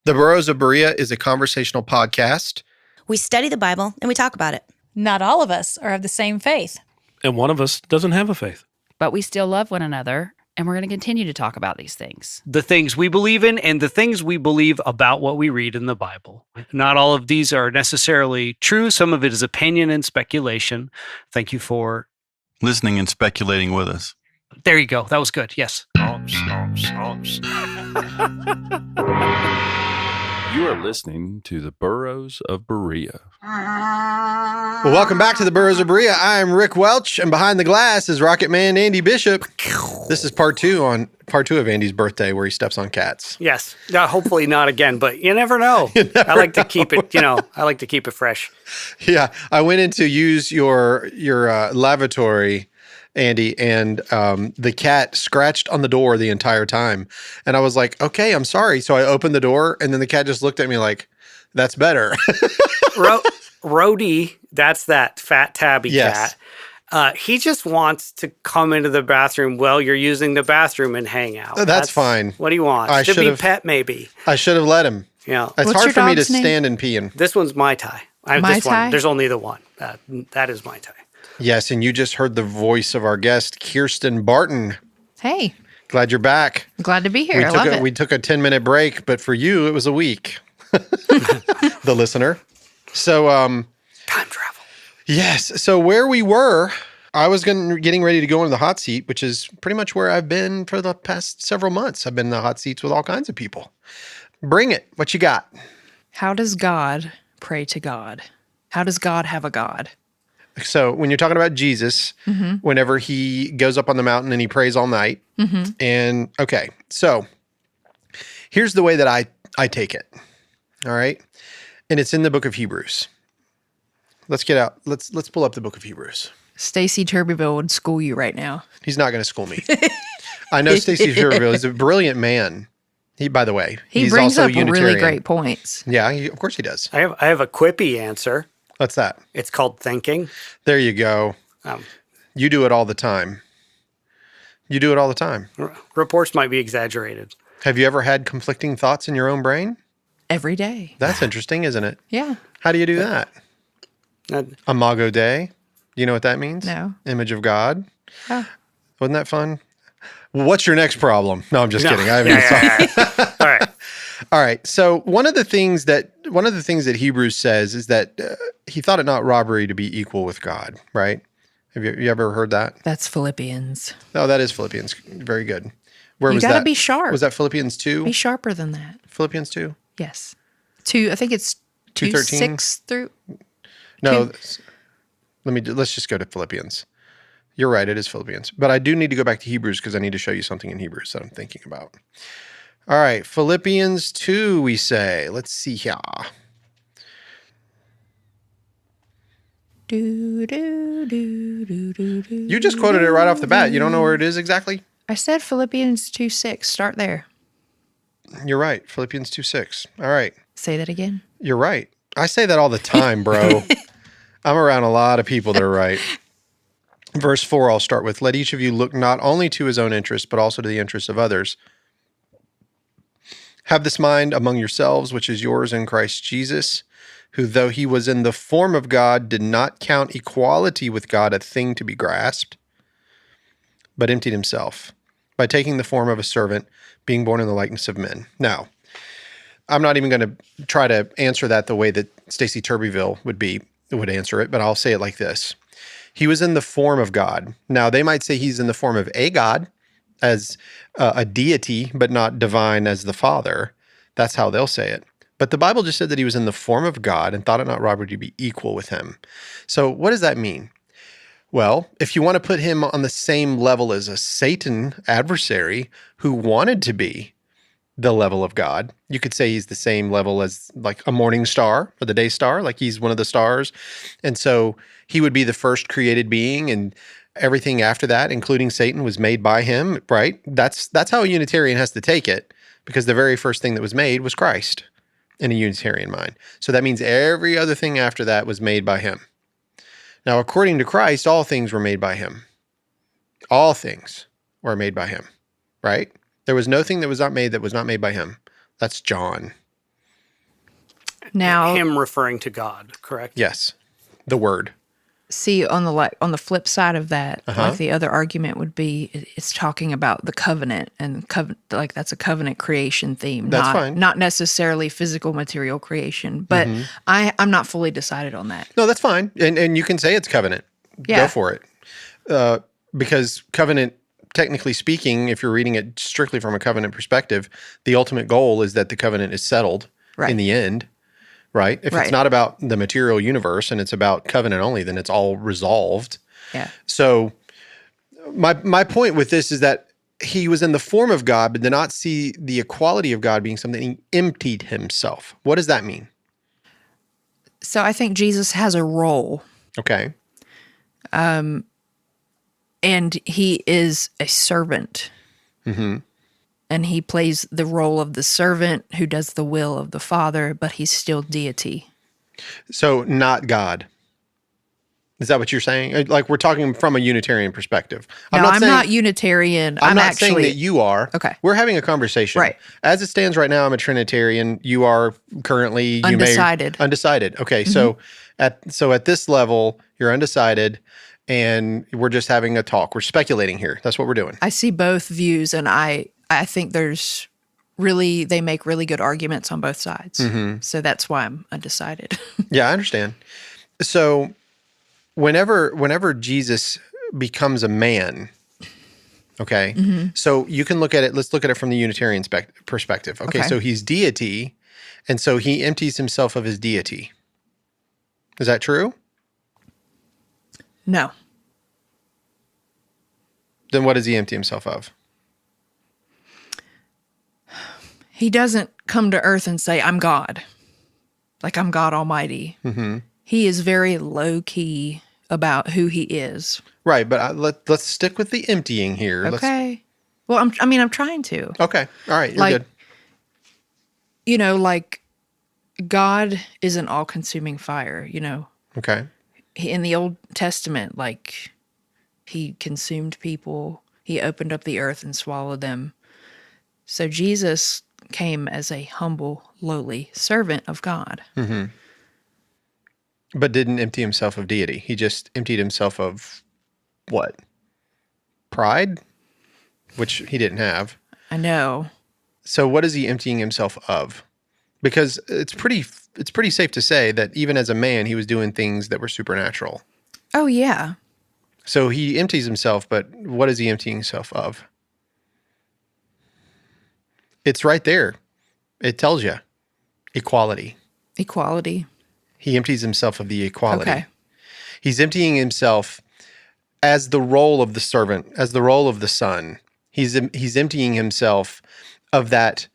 The Burrows of Berea is a conversational podcast. We study the Bible and we talk about it. Not all of us are of the same faith. And one of us doesn't have a faith. But we still love one another, and we're going to continue to talk about these things. The things we believe in and the things we believe about what we read in the Bible. Not all of these are necessarily true. Some of it is opinion and speculation. Thank you for listening and speculating with us. There you go. That was good. Yes. You are listening to the Burrows of Berea. Well, welcome back to the Burrows of Berea. I'm Rick Welch, and behind the glass is Rocket Man Andy Bishop. This is part two of Andy's birthday, where he steps on cats. Yes. Hopefully not again, but you never know. I like to keep it, I like to keep it fresh. Yeah, I went in to use your lavatory, Andy, and the cat scratched on the door the entire time. And I was like, okay, I'm sorry. So I opened the door, and then the cat just looked at me like, that's better. Rhodey, that's that fat tabby cat. He just wants to come into the bathroom while you're using the bathroom and hang out. That's fine. What do you want? To be pet, maybe. I should have let him. Yeah. It's hard for me to stand and pee in. This one's Mai Tai. Mai Tai? There's only the one. That is Mai Tai. Yes, and you just heard the voice of our guest, Kirsten Barton. Hey. Glad you're back. Glad to be here. I love it. We took a 10-minute break, but for you, it was a week. The listener. So, time travel. Yes. So where we were, I was getting ready to go into the hot seat, which is pretty much where I've been for the past several months. I've been in the hot seats with all kinds of people. Bring it. What you got? How does God pray to God? How does God have a God? So when you're talking about Jesus, whenever he goes up on the mountain and he prays all night, and okay, so here's the way that I take it, all right? And it's in the book of Hebrews. Let's pull up the book of Hebrews. Stacey Turbyville would school you right now. He's not going to school me. I know Stacey Turbyville. He's a brilliant man. By the way, he brings up really great points. Yeah, of course he does. I have a quippy answer. What's that? It's called thinking. There you go. You do it all the time. You do it all the time. Reports might be exaggerated. Have you ever had conflicting thoughts in your own brain? Every day. That's interesting, isn't it? Yeah. How do you do that? Imago Dei. Do you know what that means? No. Image of God. Oh. Wasn't that fun? What's your next problem? No, I'm just kidding. I haven't All right. All right. So one of the things that Hebrews says is that he thought it not robbery to be equal with God, right? Have you ever heard that? That's Philippians. Oh, that is Philippians. Very good. Where you was that? You got to be sharp. Was that Philippians 2? Be sharper than that. Philippians 2? Yes. 2, I think it's 2:6 through. No, let's just go to Philippians. You're right, it is Philippians. But I do need to go back to Hebrews because I need to show you something in Hebrews that I'm thinking about. All right, Philippians 2, we say. Let's see here. You just quoted it right off the bat. You don't know where it is exactly? I said Philippians 2:6. Start there. You're right, Philippians 2:6. All right. Say that again. You're right. I say that all the time, bro. I'm around a lot of people that are right. Verse 4, I'll start with, let each of you look not only to his own interests, but also to the interests of others. Have this mind among yourselves, which is yours in Christ Jesus, who, though he was in the form of God, did not count equality with God a thing to be grasped, but emptied himself by taking the form of a servant, being born in the likeness of men. Now, I'm not even going to try to answer that the way that Stacey Turbyville would answer it, but I'll say it like this. He was in the form of God. Now, they might say he's in the form of a God, as a deity, but not divine as the Father. That's how they'll say it. But the Bible just said that he was in the form of God and thought it not robbery to be equal with him. So what does that mean? Well, if you want to put him on the same level as a Satan adversary who wanted to be the level of God, you could say he's the same level as like a morning star or the day star, like he's one of the stars. And so he would be the first created being, and everything after that, including Satan, was made by him, right? That's how a Unitarian has to take it, because the very first thing that was made was Christ in a Unitarian mind. So that means every other thing after that was made by him. Now, according to Christ, all things were made by him. All things were made by him, right? There was no thing that was not made by him. That's John. Now, him referring to God, correct? Yes. The word. see, on the flip side of that, like the other argument would be, it's talking about the covenant, and like that's a covenant creation theme. That's fine. Not necessarily physical material creation, but I'm not fully decided on that. No, that's fine. And you can say it's covenant. Yeah. Go for it. Because covenant, technically speaking, if you're reading it strictly from a covenant perspective, the ultimate goal is that the covenant is settled in the end, right? If it's not about the material universe and it's about covenant only, then it's all resolved. Yeah. So my point with this is that he was in the form of God, but did not see the equality of God being something. He emptied himself. What does that mean? So I think Jesus has a role. Okay. And he is a servant. Mm-hmm. And he plays the role of the servant who does the will of the Father, but he's still deity. So not God. Is that what you're saying? Like, we're talking from a Unitarian perspective. I'm not Unitarian. I'm not actually saying that you are. Okay. We're having a conversation. Right. As it stands right now, I'm a Trinitarian. You are currently undecided. Undecided. Okay. So at this level, you're undecided, and we're just having a talk. We're speculating here. That's what we're doing. I see both views, and I think they make really good arguments on both sides. So that's why I'm undecided. Yeah, I understand. So whenever Jesus becomes a man, okay, so you can look at it, let's look at it from the Unitarian perspective. Okay, so he's deity, and so he empties himself of his deity. Is that true? No. Then what does he empty himself of? He doesn't come to earth and say, I'm God. Like, I'm God Almighty. He is very low-key about who he is. Right, but let's stick with the emptying here. Okay. Well, I'm trying to. Okay. All right, you're Like, good. You know, like, God is an all-consuming fire, you know. Okay. In the Old Testament, like, he consumed people. He opened up the earth and swallowed them. So Jesus came as a humble, lowly servant of God. But didn't empty himself of deity. He just emptied himself of what? Pride? Which he didn't have. I know. So what is he emptying himself of? Because it's pretty safe to say that even as a man, he was doing things that were supernatural. Oh, yeah. So he empties himself, but what is he emptying himself of? It's right there. It tells you. Equality. Equality. He empties himself of the equality. Okay. He's emptying himself as the role of the servant, as the role of the son. He's emptying himself of that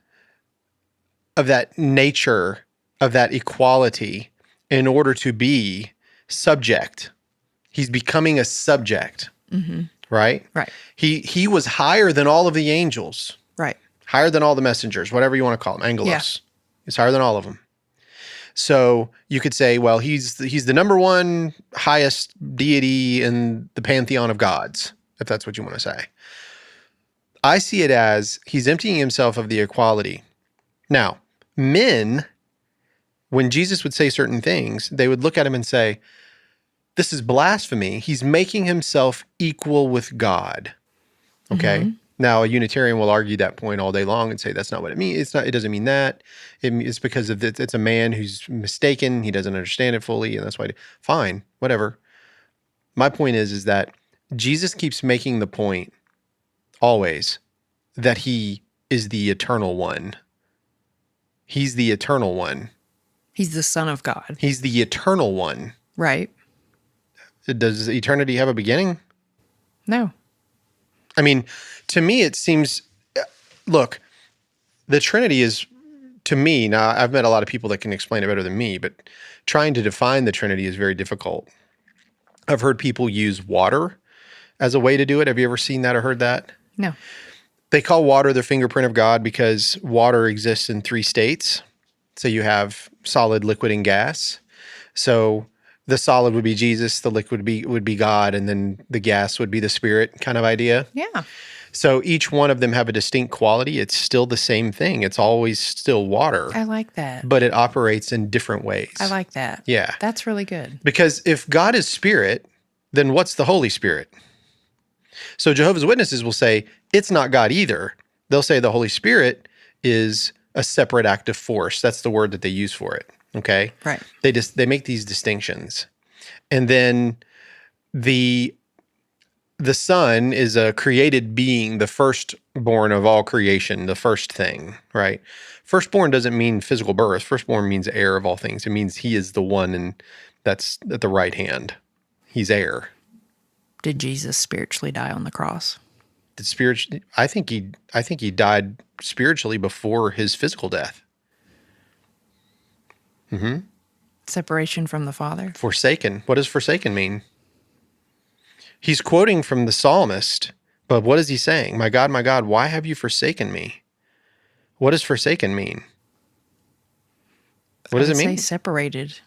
nature, of that equality, in order to be subject. He's becoming a subject. Right? Right. He was higher than all of the angels. Right. Higher than all the messengers, whatever you want to call them, angelos. Yeah. He's higher than all of them. So you could say, well, he's the number one highest deity in the pantheon of gods, if that's what you want to say. I see it as he's emptying himself of the equality. Now, men, when Jesus would say certain things, they would look at him and say, this is blasphemy. He's making himself equal with God. Okay? Now, a Unitarian will argue that point all day long and say that's not what it means. It doesn't mean that. It's because of it's a man who's mistaken. He doesn't understand it fully, and that's why. Fine, whatever. My point is that Jesus keeps making the point always that he is the eternal one. He's the eternal one. He's the Son of God. He's the eternal one. Right. Does eternity have a beginning? No. I mean, to me, it seems, look, the Trinity is, to me, now I've met a lot of people that can explain it better than me, but trying to define the Trinity is very difficult. I've heard people use water as a way to do it. Have you ever seen that or heard that? No. They call water the fingerprint of God because water exists in 3 states. So you have solid, liquid, and gas. So the solid would be Jesus, the liquid would be God, and then the gas would be the Spirit kind of idea. Yeah. So each one of them have a distinct quality. It's still the same thing. It's always still water, I like that. but it operates in different ways. I like that. Yeah. That's really good. Because if God is spirit, then what's the Holy Spirit? So Jehovah's Witnesses will say it's not God either. They'll say the Holy Spirit is a separate active force. That's the word that they use for it. Okay? Right. They make these distinctions. And then the Son is a created being, the firstborn of all creation, the first thing, right? Firstborn doesn't mean physical birth. Firstborn means heir of all things. It means he is the one, and that's at the right hand. He's heir. Did Jesus spiritually die on the cross? I think he died spiritually before his physical death. Separation from the Father? Forsaken. What does forsaken mean? He's quoting from the psalmist, but what is he saying? My God, why have you forsaken me? What does forsaken mean? What does it mean? Say separated.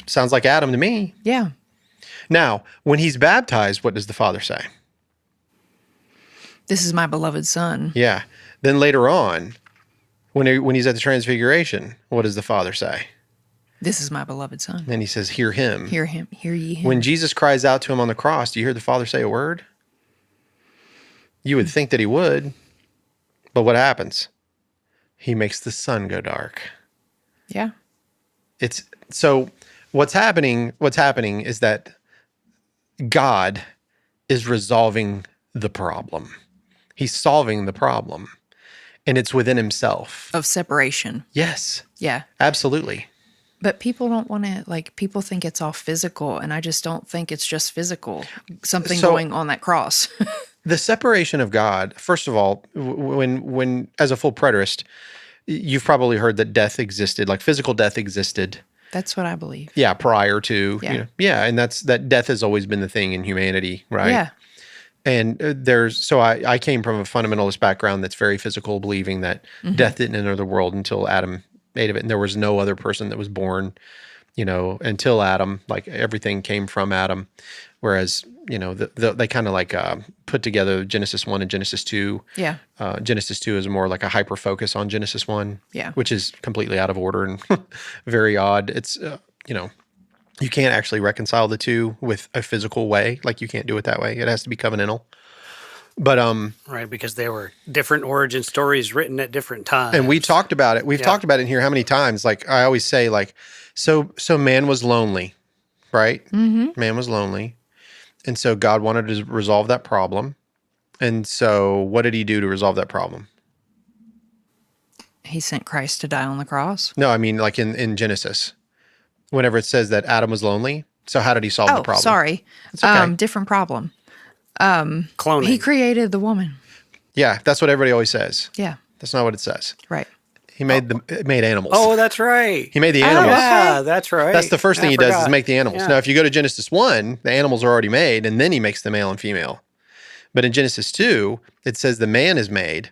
Sounds like Adam to me. Yeah. Now, when he's baptized, what does the Father say? This is my beloved Son. Yeah. Then later on, when he's at the Transfiguration, what does the Father say? This is my beloved Son. And he says, hear him. Hear him. Hear ye him. When Jesus cries out to him on the cross, do you hear the Father say a word? You would think that he would, but what happens? He makes the sun go dark. Yeah. So what's happening is that God is resolving the problem. He's solving the problem, and it's within himself. Of separation. Yes. Yeah. Absolutely. But people don't want to, people think it's all physical, and I just don't think it's just physical. Something going on that cross. The separation of God, first of all, when as a full preterist, you've probably heard that death existed, like physical death existed. That's what I believe. Yeah, prior to, Yeah. And that death has always been the thing in humanity, right? Yeah. And I came from a fundamentalist background that's very physical, believing that death didn't enter the world until Adam ate of it. And there was no other person that was born, until Adam, like everything came from Adam. Whereas, they kind of put together Genesis 1 and Genesis 2. Yeah. Genesis 2 is more like a hyper focus on Genesis 1. Yeah. Which is completely out of order and very odd. It's, you can't actually reconcile the two with a physical way. Like you can't do it that way. It has to be covenantal. But right, because they were different origin stories written at different times. And we talked about it. We've talked about it in here how many times? Like I always say, so man was lonely, right? Mm-hmm. Man was lonely. And so God wanted to resolve that problem. And so what did he do to resolve that problem? He sent Christ to die on the cross. No, I mean like in Genesis. Whenever it says that Adam was lonely. So how did he solve the problem? Oh, sorry. It's okay. Different problem. Cloning. He created the woman. Yeah, that's what everybody always says. Yeah. That's not what it says. Right. He made made animals. Oh, that's right. He made the animals. Yeah, that's right. That's the first thing he does is make the animals. Yeah. Now, if you go to Genesis 1, the animals are already made, and then he makes the male and female. But in Genesis 2, it says the man is made,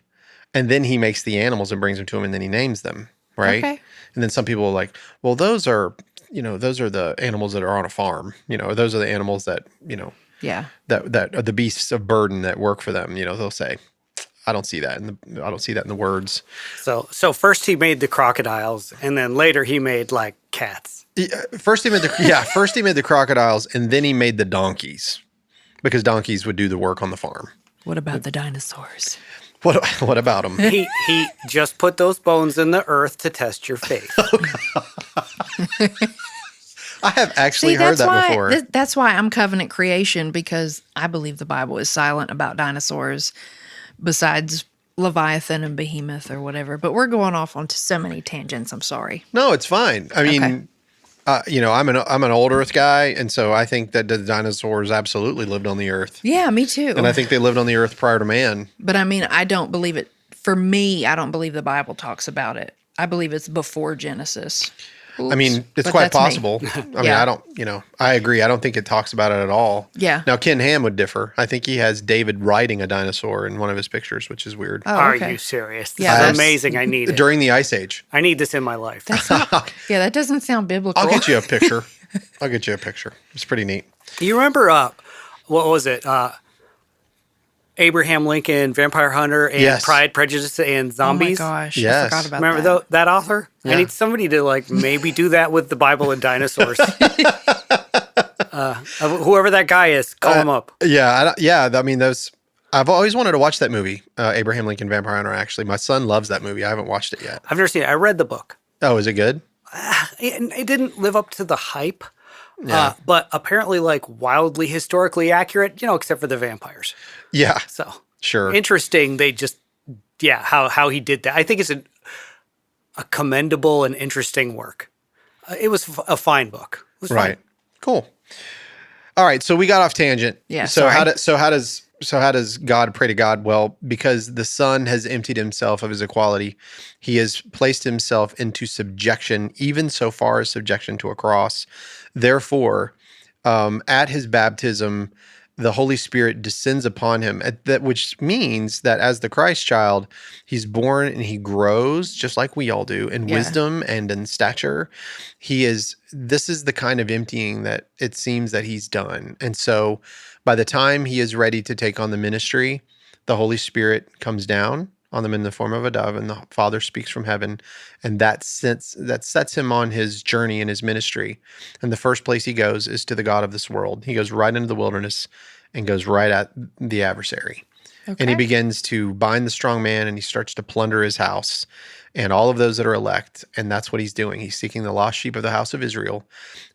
and then he makes the animals and brings them to him, and then he names them, right? Okay. And then some people are like, well, those are the animals that are on a farm. Those are the animals that, Yeah. that are the beasts of burden that work for them. They'll say, I don't see that in the words. So first he made the crocodiles, and then later he made like cats. First he made the crocodiles, and then he made the donkeys, because donkeys would do the work on the farm. What about the dinosaurs? What about them? He just put those bones in the earth to test your faith. I have actually heard that before. That's why I'm covenant creation, because I believe the Bible is silent about dinosaurs besides Leviathan and Behemoth or whatever. But we're going off onto so many tangents. I'm sorry. No, it's fine. I mean, I'm an old Earth guy, and so I think that the dinosaurs absolutely lived on the Earth. Yeah, me too. And I think they lived on the Earth prior to man. But I mean, I don't believe it. For me, I don't believe the Bible talks about it. I believe it's before Genesis. Oops. I mean, it's But quite that's me. possible. I mean, I don't, I agree. I don't think it talks about it at all. Yeah. Now, Ken Ham would differ. I think he has David riding a dinosaur in one of his pictures, which is weird. Oh, Are okay. you serious? This Yeah, is that's- amazing. I need it. During the Ice Age. I need this in my life. Yeah, that doesn't sound biblical. I'll get you a picture. It's pretty neat. You remember, what was it? Abraham Lincoln, Vampire Hunter, and Yes. Pride, Prejudice, and Zombies. Oh my gosh, I Yes. forgot about Remember that. that author? Yeah. I need somebody to maybe do that with the Bible and dinosaurs. Whoever that guy is, call him up. Yeah. I mean, those. I've always wanted to watch that movie, Abraham Lincoln Vampire Hunter. Actually, my son loves that movie. I haven't watched it yet. I've never seen it. I read the book. Oh, is it good? It didn't live up to the hype, Yeah. but apparently wildly historically accurate, except for the vampires. Yeah. So Sure. interesting. They just, how he did that. I think it's a commendable and interesting work. It was a fine book. It was Right. fine. Cool. All right. So we got off tangent. Yeah, So sorry. how does God pray to God? Well, because the Son has emptied himself of his equality, he has placed himself into subjection, even so far as subjection to a cross. Therefore, at his baptism, the Holy Spirit descends upon him, which means that as the Christ child, he's born and he grows just like we all do in wisdom and in stature. This is the kind of emptying that it seems that he's done. And so by the time he is ready to take on the ministry, the Holy Spirit comes down on them in the form of a dove, and the Father speaks from heaven, and that sets him on his journey in his ministry. And the first place he goes is to the God of this world. He goes right into the wilderness and goes right at the adversary. Okay. And he begins to bind the strong man, and he starts to plunder his house and all of those that are elect. And that's what he's doing. He's seeking the lost sheep of the house of Israel,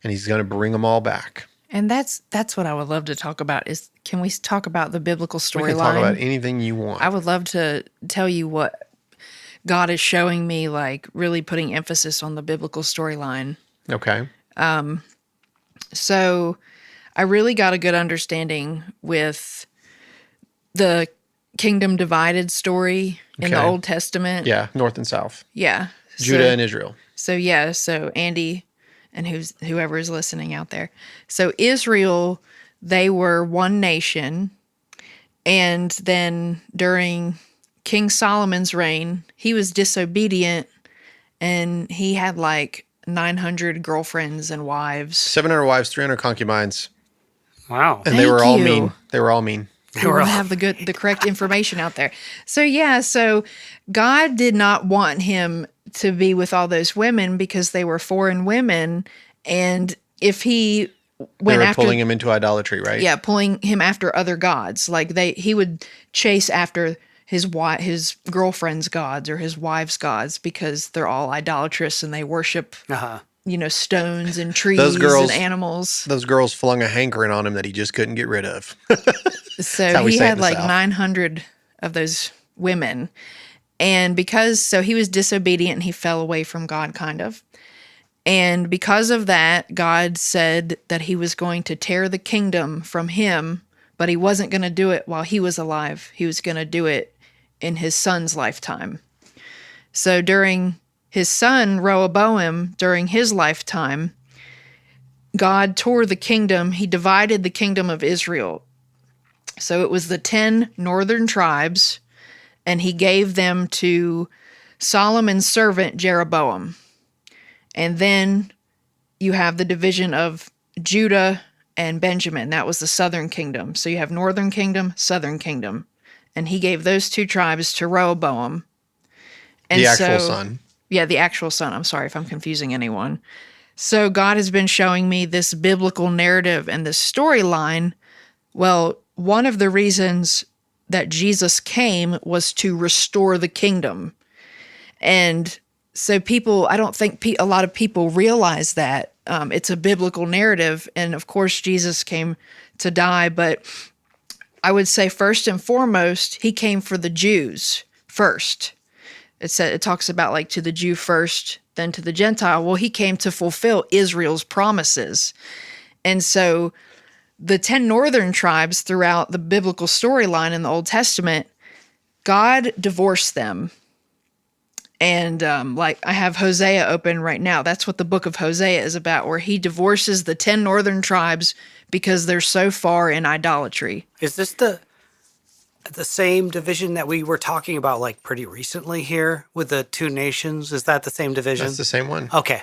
and he's going to bring them all back. And that's what I would love to talk about is, can we talk about the biblical We can talk storyline? about anything you want. I would love to tell you what God is showing me, really putting emphasis on the biblical storyline. Okay. So I really got a good understanding with the kingdom divided story in the Okay. Old Testament. Yeah, north and south. Yeah. Judah and Israel. So Andy and whoever is listening out there. So Israel, they were one nation, and then during King Solomon's reign, he was disobedient, and he had 900 girlfriends and wives. 700 wives, 300 concubines, Wow. and they were Thank all you. mean. They were all mean. We don't have the correct information out there. So God did not want him to be with all those women because they were foreign women, and if he They went were after pulling him into idolatry, right? yeah, pulling him after other gods, he would chase after his girlfriend's gods or his wife's gods because they're all idolatrous and they worship stones and trees and animals. Those girls flung a hankering on him that he just couldn't get rid of. So we he say it had in the South. 900 of those women. And so he was disobedient and he fell away from God, kind of. And because of that, God said that he was going to tear the kingdom from him, but he wasn't going to do it while he was alive. He was going to do it in his son's lifetime. So during his son, Rehoboam, during his lifetime, God tore the kingdom. He divided the kingdom of Israel. So it was the 10 northern tribes, and he gave them to Solomon's servant, Jeroboam. And then you have the division of Judah and Benjamin. That was the southern kingdom. So you have northern kingdom, southern kingdom. And he gave those two tribes to Rehoboam. And The actual son. Yeah, the actual son. I'm sorry if I'm confusing anyone. So God has been showing me this biblical narrative and this storyline. Well, one of the reasons that Jesus came was to restore the kingdom. And so I don't think a lot of people realize that. It's a biblical narrative. And of course, Jesus came to die. But I would say first and foremost, he came for the Jews first. It talks about to the Jew first, then to the Gentile. Well, he came to fulfill Israel's promises. And so the 10 northern tribes throughout the biblical storyline in the Old Testament, God divorced them. And I have Hosea open right now. That's what the book of Hosea is about, where he divorces the 10 northern tribes because they're so far in idolatry. Is this the same division that we were talking about pretty recently here with the two nations? Is that the same division? That's the same one. Okay.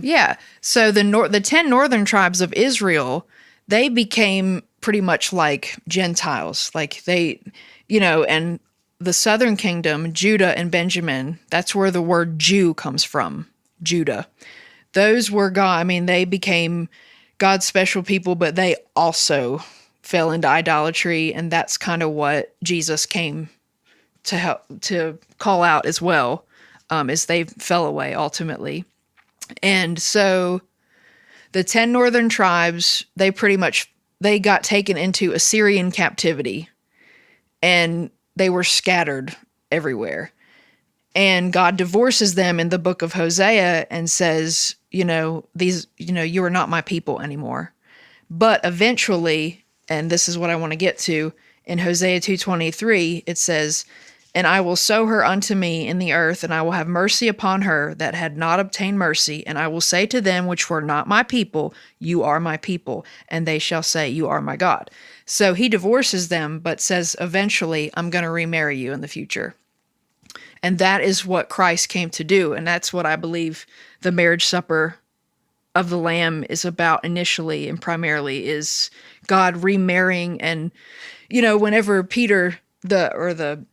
Yeah. So the 10 northern tribes of Israel, they became pretty much like Gentiles. Like they, and the southern kingdom, Judah and Benjamin, that's where the word Jew comes from, Judah. Those were God. I mean, they became God's special people, but they also fell into idolatry, and that's kind of what Jesus came to help to call out as well, as they fell away ultimately. And so the 10 northern tribes, they got taken into Assyrian captivity, and they were scattered everywhere. And God divorces them in the book of Hosea and says, you are not my people anymore. But eventually, and this is what I want to get to, in Hosea 2:23, it says, "And I will sow her unto me in the earth, and I will have mercy upon her that had not obtained mercy. And I will say to them which were not my people, you are my people. And they shall say, you are my God." So he divorces them, but says, eventually, I'm going to remarry you in the future. And that is what Christ came to do. And that's what I believe the marriage supper of the Lamb is about initially and primarily, is God remarrying. And, whenever the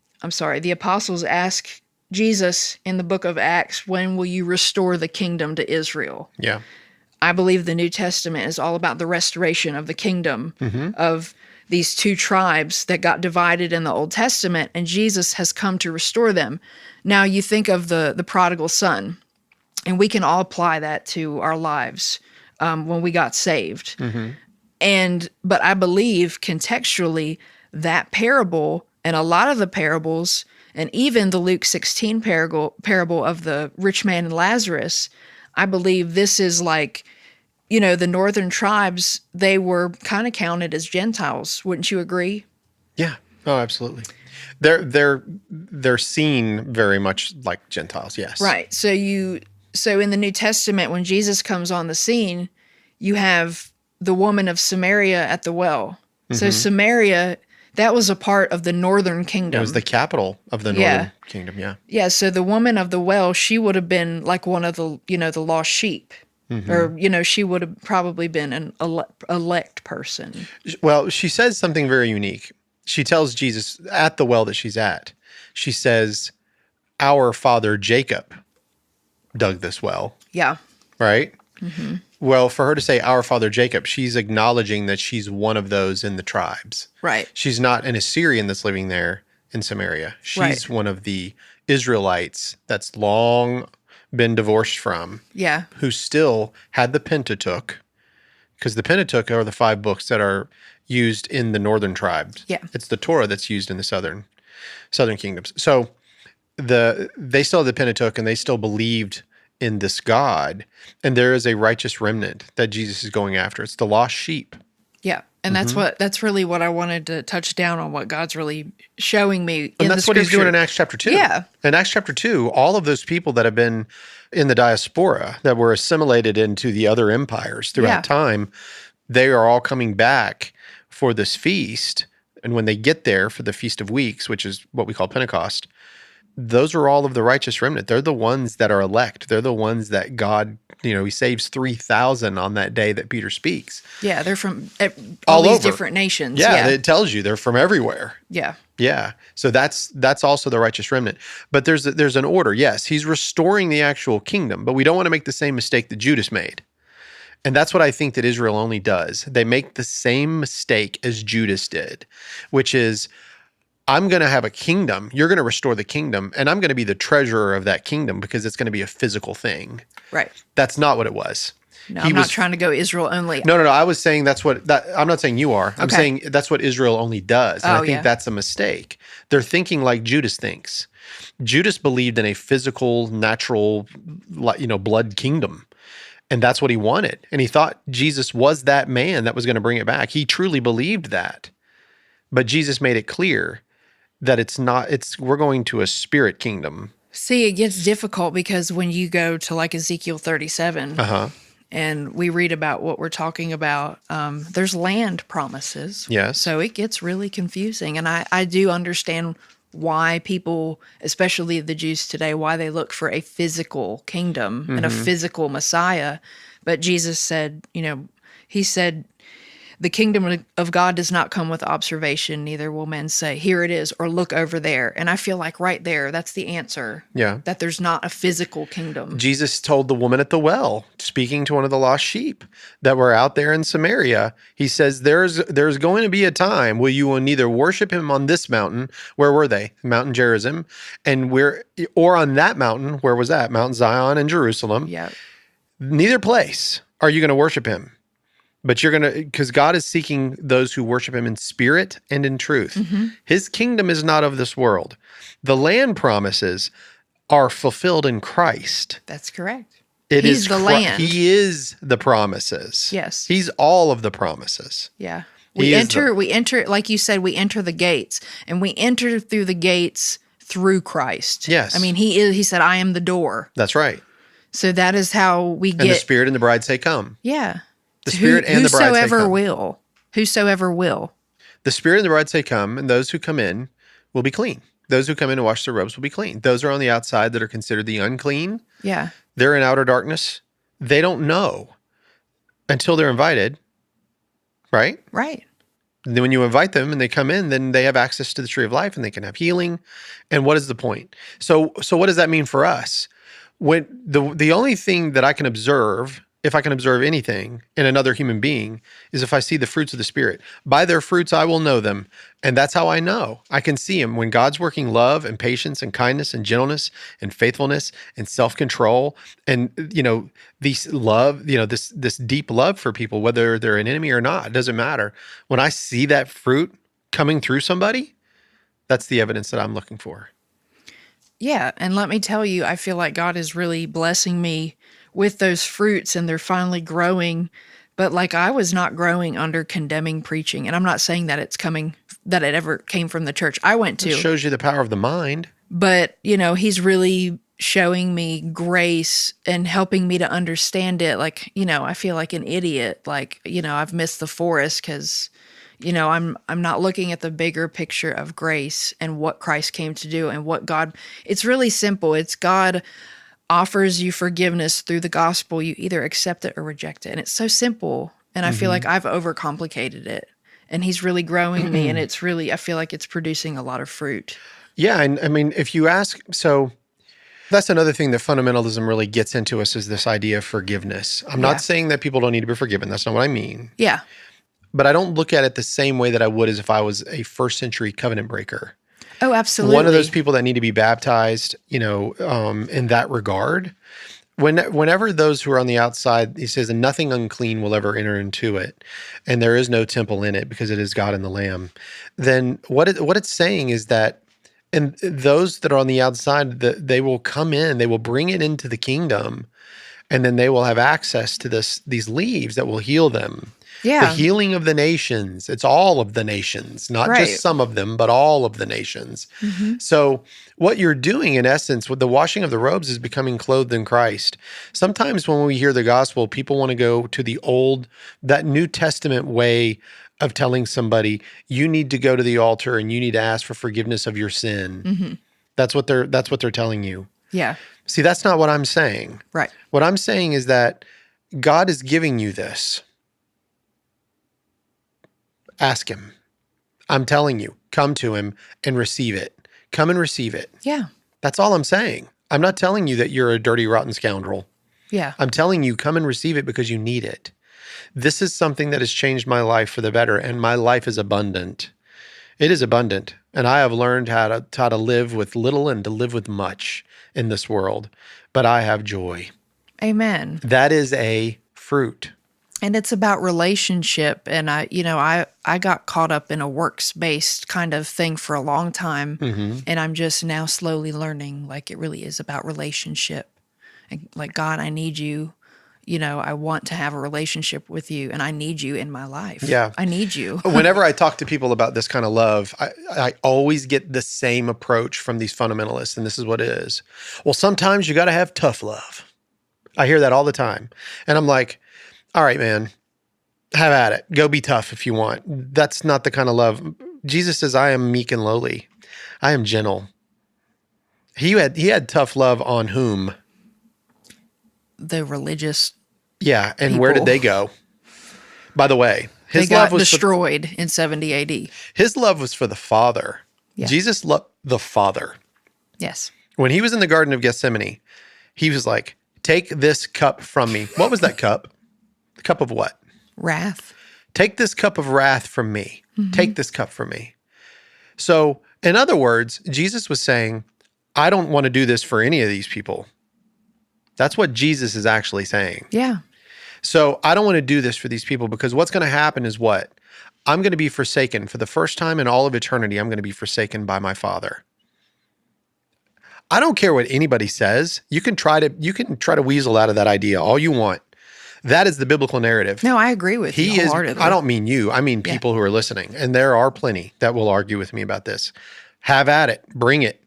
apostles ask Jesus in the book of Acts, when will you restore the kingdom to Israel? Yeah. I believe the New Testament is all about the restoration of the kingdom of these two tribes that got divided in the Old Testament, and Jesus has come to restore them. Now you think of the prodigal son, and we can all apply that to our lives when we got saved. But I believe contextually that parable and a lot of the parables, and even the Luke 16 parable of the rich man and Lazarus, I believe this is like, the northern tribes, they were kind of counted as Gentiles. Wouldn't you agree? Yeah. Oh, absolutely. They're seen very much like Gentiles. Yes. Right. So in the New Testament, when Jesus comes on the scene, you have the woman of Samaria at the well. So Samaria, that was a part of the northern kingdom. It was the capital of the northern kingdom. Yeah. Yeah. So the woman of the well, she would have been like one of the, the lost sheep. Or, she would have probably been an elect person. Well, she says something very unique. She tells Jesus at the well that she's at, she says, "Our father Jacob dug this well." Yeah. Right? Well, for her to say our father Jacob, she's acknowledging that she's one of those in the tribes. Right. She's not an Assyrian that's living there in Samaria. She's one of the Israelites that's long been divorced from, who still had the Pentateuch, because the Pentateuch are the 5 books that are used in the northern tribes. Yeah. It's the Torah that's used in the southern kingdoms. So they still have the Pentateuch, and they still believed in this God, and there is a righteous remnant that Jesus is going after. It's the lost sheep. Yeah. And that's really what I wanted to touch down on, what God's really showing me and that's what he's doing in Acts chapter 2. Yeah. In Acts chapter 2, all of those people that have been in the diaspora, that were assimilated into the other empires throughout time, they are all coming back for this feast. And when they get there for the Feast of Weeks, which is what we call Pentecost, those are all of the righteous remnant. They're the ones that are elect. They're the ones that God, he saves 3,000 on that day that Peter speaks. Yeah, they're from all these different nations. Yeah, it tells you they're from everywhere. Yeah. Yeah. So that's also the righteous remnant. But there's an order. Yes, he's restoring the actual kingdom, but we don't want to make the same mistake that Judas made. And that's what I think that Israel only does. They make the same mistake as Judas did, which is, I'm going to have a kingdom, you're going to restore the kingdom, and I'm going to be the treasurer of that kingdom because it's going to be a physical thing. Right. That's not what it was. No, I'm not trying to go Israel only. No. I was saying I'm not saying you are. I'm saying that's what Israel only does. And I think that's a mistake. They're thinking like Judas thinks. Judas believed in a physical, natural, blood kingdom. And that's what he wanted. And he thought Jesus was that man that was going to bring it back. He truly believed that. But Jesus made it clear that we're going to a spirit kingdom. See, it gets difficult because when you go to like Ezekiel 37 and we read about what we're talking about, there's land promises. Yes. So it gets really confusing. And I do understand why people, especially the Jews today, why they look for a physical kingdom and a physical Messiah. But Jesus said, he said, the kingdom of God does not come with observation, neither will men say, here it is, or look over there. And I feel like right there, that's the answer. Yeah. That there's not a physical kingdom. Jesus told the woman at the well, speaking to one of the lost sheep that were out there in Samaria, he says, there's going to be a time where you will neither worship him on this mountain, where were they? Mount Gerizim, or on that mountain, where was that? Mount Zion in Jerusalem. Yeah. Neither place are you going to worship him. But you're going to, because God is seeking those who worship him in spirit and in truth. Mm-hmm. His kingdom is not of this world. The land promises are fulfilled in Christ. That's correct. He's the land. He is the promises. Yes. He's all of the promises. Yeah. He We is enter, like you said, we enter the gates, and we enter through the gates through Christ. Yes. I mean, he said, I am the door. That's right. So that is how we And the get. Spirit and the bride say, come. Yeah. The Spirit and the bride say, Whosoever come. will. Whosoever will. The Spirit and the bride say, come, and those who come in will be clean. Those who come in and wash their robes will be clean. Those who are on the outside that are considered the unclean, Yeah. they're in outer darkness. They don't know until they're invited, right? Right. And then when you invite them and they come in, then they have access to the tree of life and they can have healing. And what is the point? So what does that mean for us? When the only thing that I can observe, if I can observe anything in another human being, is if I see the fruits of the Spirit. By their fruits I will know them. And that's how I know. I can see them. When God's working love and patience and kindness and gentleness and faithfulness and self-control and, these love, this deep love for people, whether they're an enemy or not, it doesn't matter. When I see that fruit coming through somebody, that's the evidence that I'm looking for. Yeah. And let me tell you, I feel like God is really blessing me with those fruits, and they're finally growing. But like, I was not growing under condemning preaching. And I'm not saying that that it ever came from the church I went to. It shows you the power of the mind. But, he's really showing me grace and helping me to understand it. Like, I feel like an idiot. Like, I've missed the forest because, I'm not looking at the bigger picture of grace and what Christ came to do and what God, it's really simple. It's God offers you forgiveness through the gospel. You either accept it or reject it. And it's so simple. And I feel like I've overcomplicated it. And he's really growing me. And it's really, I feel like it's producing a lot of fruit. Yeah. And I mean, if you ask, so that's another thing that fundamentalism really gets into us, is this idea of forgiveness. I'm not saying that people don't need to be forgiven. That's not what I mean. Yeah. But I don't look at it the same way that I would as if I was a first century covenant breaker. Oh, absolutely. One of those people that need to be baptized, in that regard. Whenever those who are on the outside, he says, and nothing unclean will ever enter into it, and there is no temple in it because it is God and the Lamb. Then what it's saying is that, and those that are on the outside, they will come in, they will bring it into the kingdom, and then they will have access to these leaves that will heal them. Yeah. The healing of the nations. It's all of the nations, not just some of them, but all of the nations. Mm-hmm. So what you're doing, in essence, with the washing of the robes, is becoming clothed in Christ. Sometimes when we hear the gospel, people want to go to that New Testament way of telling somebody, you need to go to the altar and you need to ask for forgiveness of your sin. Mm-hmm. That's what they're telling you. Yeah. See, that's not what I'm saying. Right. What I'm saying is that God is giving you this. Ask him. I'm telling you, come to him and receive it. Come and receive it. Yeah. That's all I'm saying. I'm not telling you that you're a dirty, rotten scoundrel. Yeah. I'm telling you, come and receive it because you need it. This is something that has changed my life for the better, and my life is abundant. It is abundant, and I have learned how to live with little and to live with much in this world, but I have joy. Amen. That is a fruit. And it's about relationship. And I got caught up in a works-based kind of thing for a long time. Mm-hmm. And I'm just now slowly learning, like, it really is about relationship. And like, God, I need you. I want to have a relationship with you, and I need you in my life. Yeah. I need you. Whenever I talk to people about this kind of love, I always get the same approach from these fundamentalists, and this is what it is. Well, sometimes you got to have tough love. I hear that all the time. And I'm like, all right, man, have at it. Go be tough if you want. That's not the kind of love. Jesus says, I am meek and lowly. I am gentle. He had tough love on whom? The religious Yeah, and people. where did they go? By the way, They got destroyed in 70 AD. His love was for the Father. Yeah. Jesus loved the Father. Yes. When he was in the Garden of Gethsemane, he was like, take this cup from me. What was that cup? The cup of what? Wrath. Take this cup of wrath from me. Take this cup from me. So, in other words, Jesus was saying, I don't want to do this for any of these people. That's what Jesus is actually saying. Yeah. So, I don't want to do this for these people because what's going to happen is what? I'm going to be forsaken. For the first time in all of eternity, I'm going to be forsaken by my Father. I don't care what anybody says. You can try to weasel out of that idea all you want. That is the biblical narrative. No, I agree with you wholeheartedly. I don't mean you. I mean people who are listening. And there are plenty that will argue with me about this. Have at it. Bring it.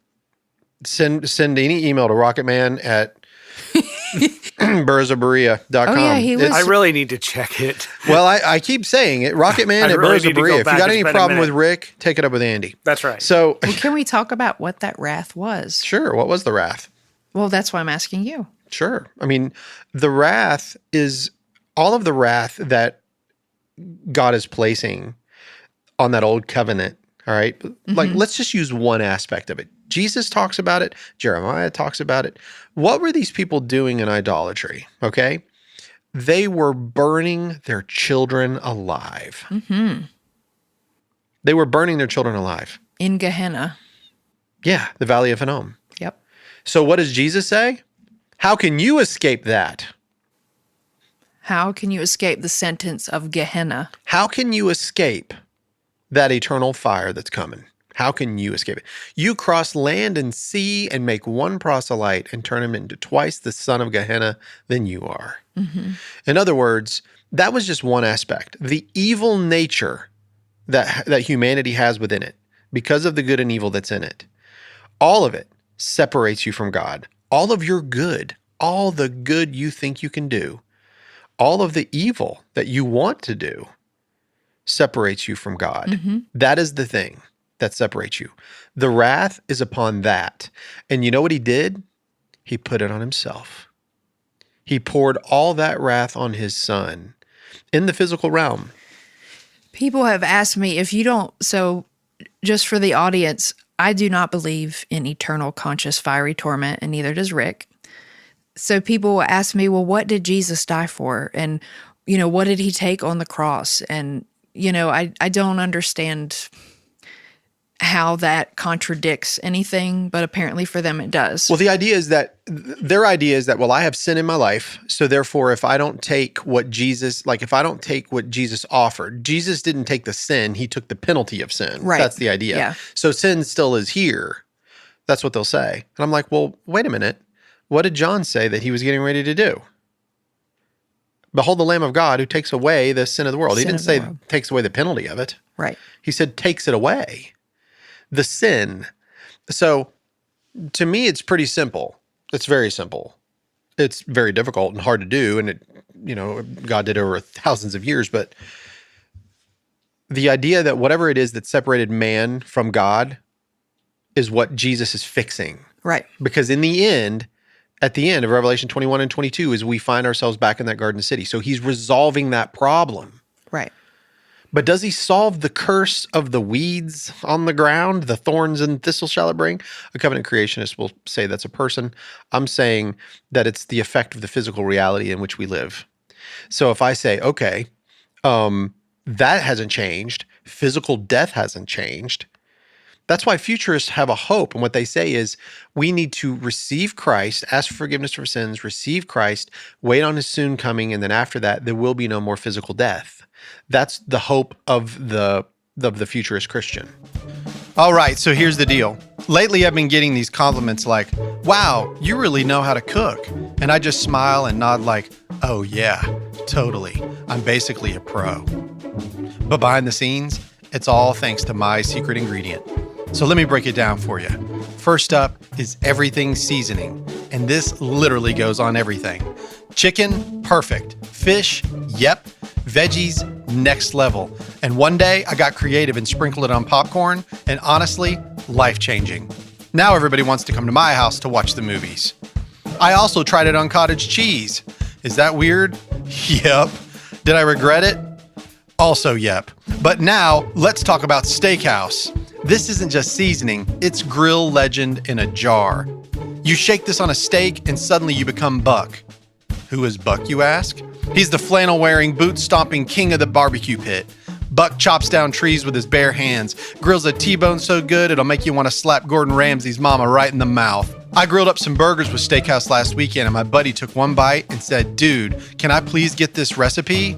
Send any email to Rocketman at burrowsofberea.com. Oh, yeah, he was. I really need to check it. Well, I keep saying it. Rocketman at really Burrows of Berea. If you back got and any spend a problem with minute. Rick, take it up with Andy. That's right. So, Well, can we talk about what that wrath was? sure. What was the wrath? Well, that's why I'm asking you. Sure. I mean, the wrath is all of the wrath that God is placing on that old covenant. All right. Like, let's just use one aspect of it. Jesus talks about it. Jeremiah talks about it. What were these people doing in idolatry? Okay. They were burning their children alive. They were burning their children alive. In Gehenna. Yeah. The Valley of Hinnom. Yep. So what does Jesus say? How can you escape that? How can you escape the sentence of Gehenna? How can you escape that eternal fire that's coming? How can you escape it? You cross land and sea and make one proselyte and turn him into twice the son of Gehenna than you are. In other words, that was just one aspect. The evil nature that humanity has within it, because of the good and evil that's in it, all of it separates you from God. All of your good, all the good you think you can do, all of the evil that you want to do separates you from God. That is the thing that separates you. The wrath is upon that. And you know what he did? He put it on himself. He poured all that wrath on his son in the physical realm. People have asked me if you don't, so just for the audience, I do not believe in eternal conscious fiery torment, and neither does Rick. So people will ask me, well, what did Jesus die for? And, what did he take on the cross? And, I don't understand how that contradicts anything, but apparently for them it does. Well, their idea is that, well, I have sin in my life, so therefore if I don't take what Jesus offered, Jesus didn't take the sin, he took the penalty of sin. Right. That's the idea. Yeah. So sin still is here. That's what they'll say. And I'm like, well, wait a minute. What did John say that he was getting ready to do? Behold the Lamb of God who takes away the sin of the world. He didn't say takes away the penalty of it. Right. He said takes it away. The sin. So to me, it's pretty simple. It's very simple. It's very difficult and hard to do. And God did it over thousands of years, but the idea that whatever it is that separated man from God is what Jesus is fixing. Right. Because at the end of Revelation 21 and 22 is we find ourselves back in that garden city. So he's resolving that problem. Right. But does he solve the curse of the weeds on the ground? The thorns and thistles shall it bring? A covenant creationist will say that's a person. I'm saying that it's the effect of the physical reality in which we live. So if I say, okay, that hasn't changed, physical death hasn't changed, that's why futurists have a hope. And what they say is we need to receive Christ, ask for forgiveness for sins, receive Christ, wait on his soon coming, and then after that, there will be no more physical death. That's the hope of the futurist Christian. All right, so here's the deal. Lately, I've been getting these compliments like, wow, you really know how to cook. And I just smile and nod like, oh yeah, totally. I'm basically a pro. But behind the scenes, it's all thanks to my secret ingredient. So let me break it down for you. First up is everything seasoning. And this literally goes on everything. Chicken, perfect. Fish, yep. Veggies, next level. And one day I got creative and sprinkled it on popcorn, and honestly, life-changing. Now everybody wants to come to my house to watch the movies. I also tried it on cottage cheese. Is that weird? Yep. Did I regret it? Also, yep. But now, let's talk about Steakhouse. This isn't just seasoning, it's grill legend in a jar. You shake this on a steak and suddenly you become Buck. Who is Buck, you ask? He's the flannel-wearing, boot-stomping king of the barbecue pit. Buck chops down trees with his bare hands, grills a T-bone so good it'll make you want to slap Gordon Ramsay's mama right in the mouth. I grilled up some burgers with Steakhouse last weekend and my buddy took one bite and said, "Dude, can I please get this recipe?"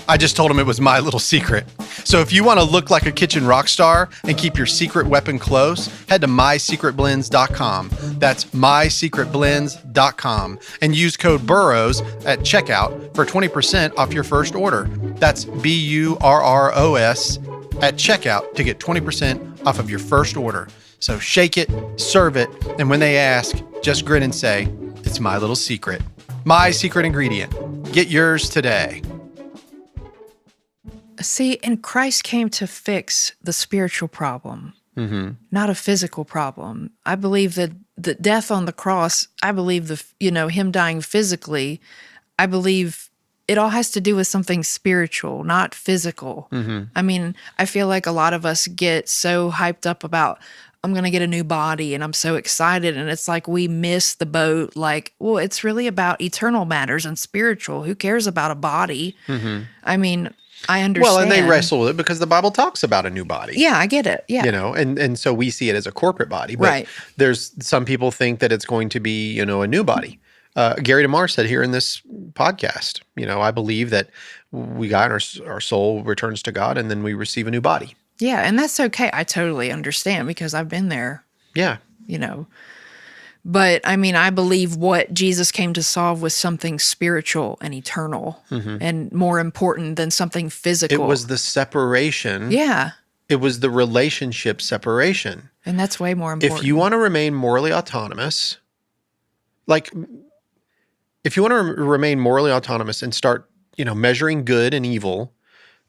I just told him it was my little secret. So if you want to look like a kitchen rock star and keep your secret weapon close, head to mysecretblends.com. That's mysecretblends.com and use code BURROWS at checkout for 20% off your first order. That's BURROS at checkout to get 20% off of your first order. So shake it, serve it, and when they ask, just grin and say, "It's my little secret." My secret ingredient. Get yours today. See, and Christ came to fix the spiritual problem, not a physical problem. I believe that the death on the cross, I believe him dying physically, I believe it all has to do with something spiritual, not physical. I mean, I feel like a lot of us get so hyped up about, I'm going to get a new body and I'm so excited. And it's like we miss the boat. Like, well, it's really about eternal matters and spiritual. Who cares about a body? I mean, I understand. Well, and they wrestle with it because the Bible talks about a new body. Yeah, I get it. Yeah. And so we see it as a corporate body. But right. There's some people think that it's going to be, a new body. Gary DeMar said here in this podcast, I believe that we got our soul returns to God and then we receive a new body. Yeah, and that's okay. I totally understand because I've been there. Yeah. But I mean, I believe what Jesus came to solve was something spiritual and eternal and more important than something physical. It was the separation. Yeah. It was the relationship separation. And that's way more important. If you want to remain morally autonomous, and start, measuring good and evil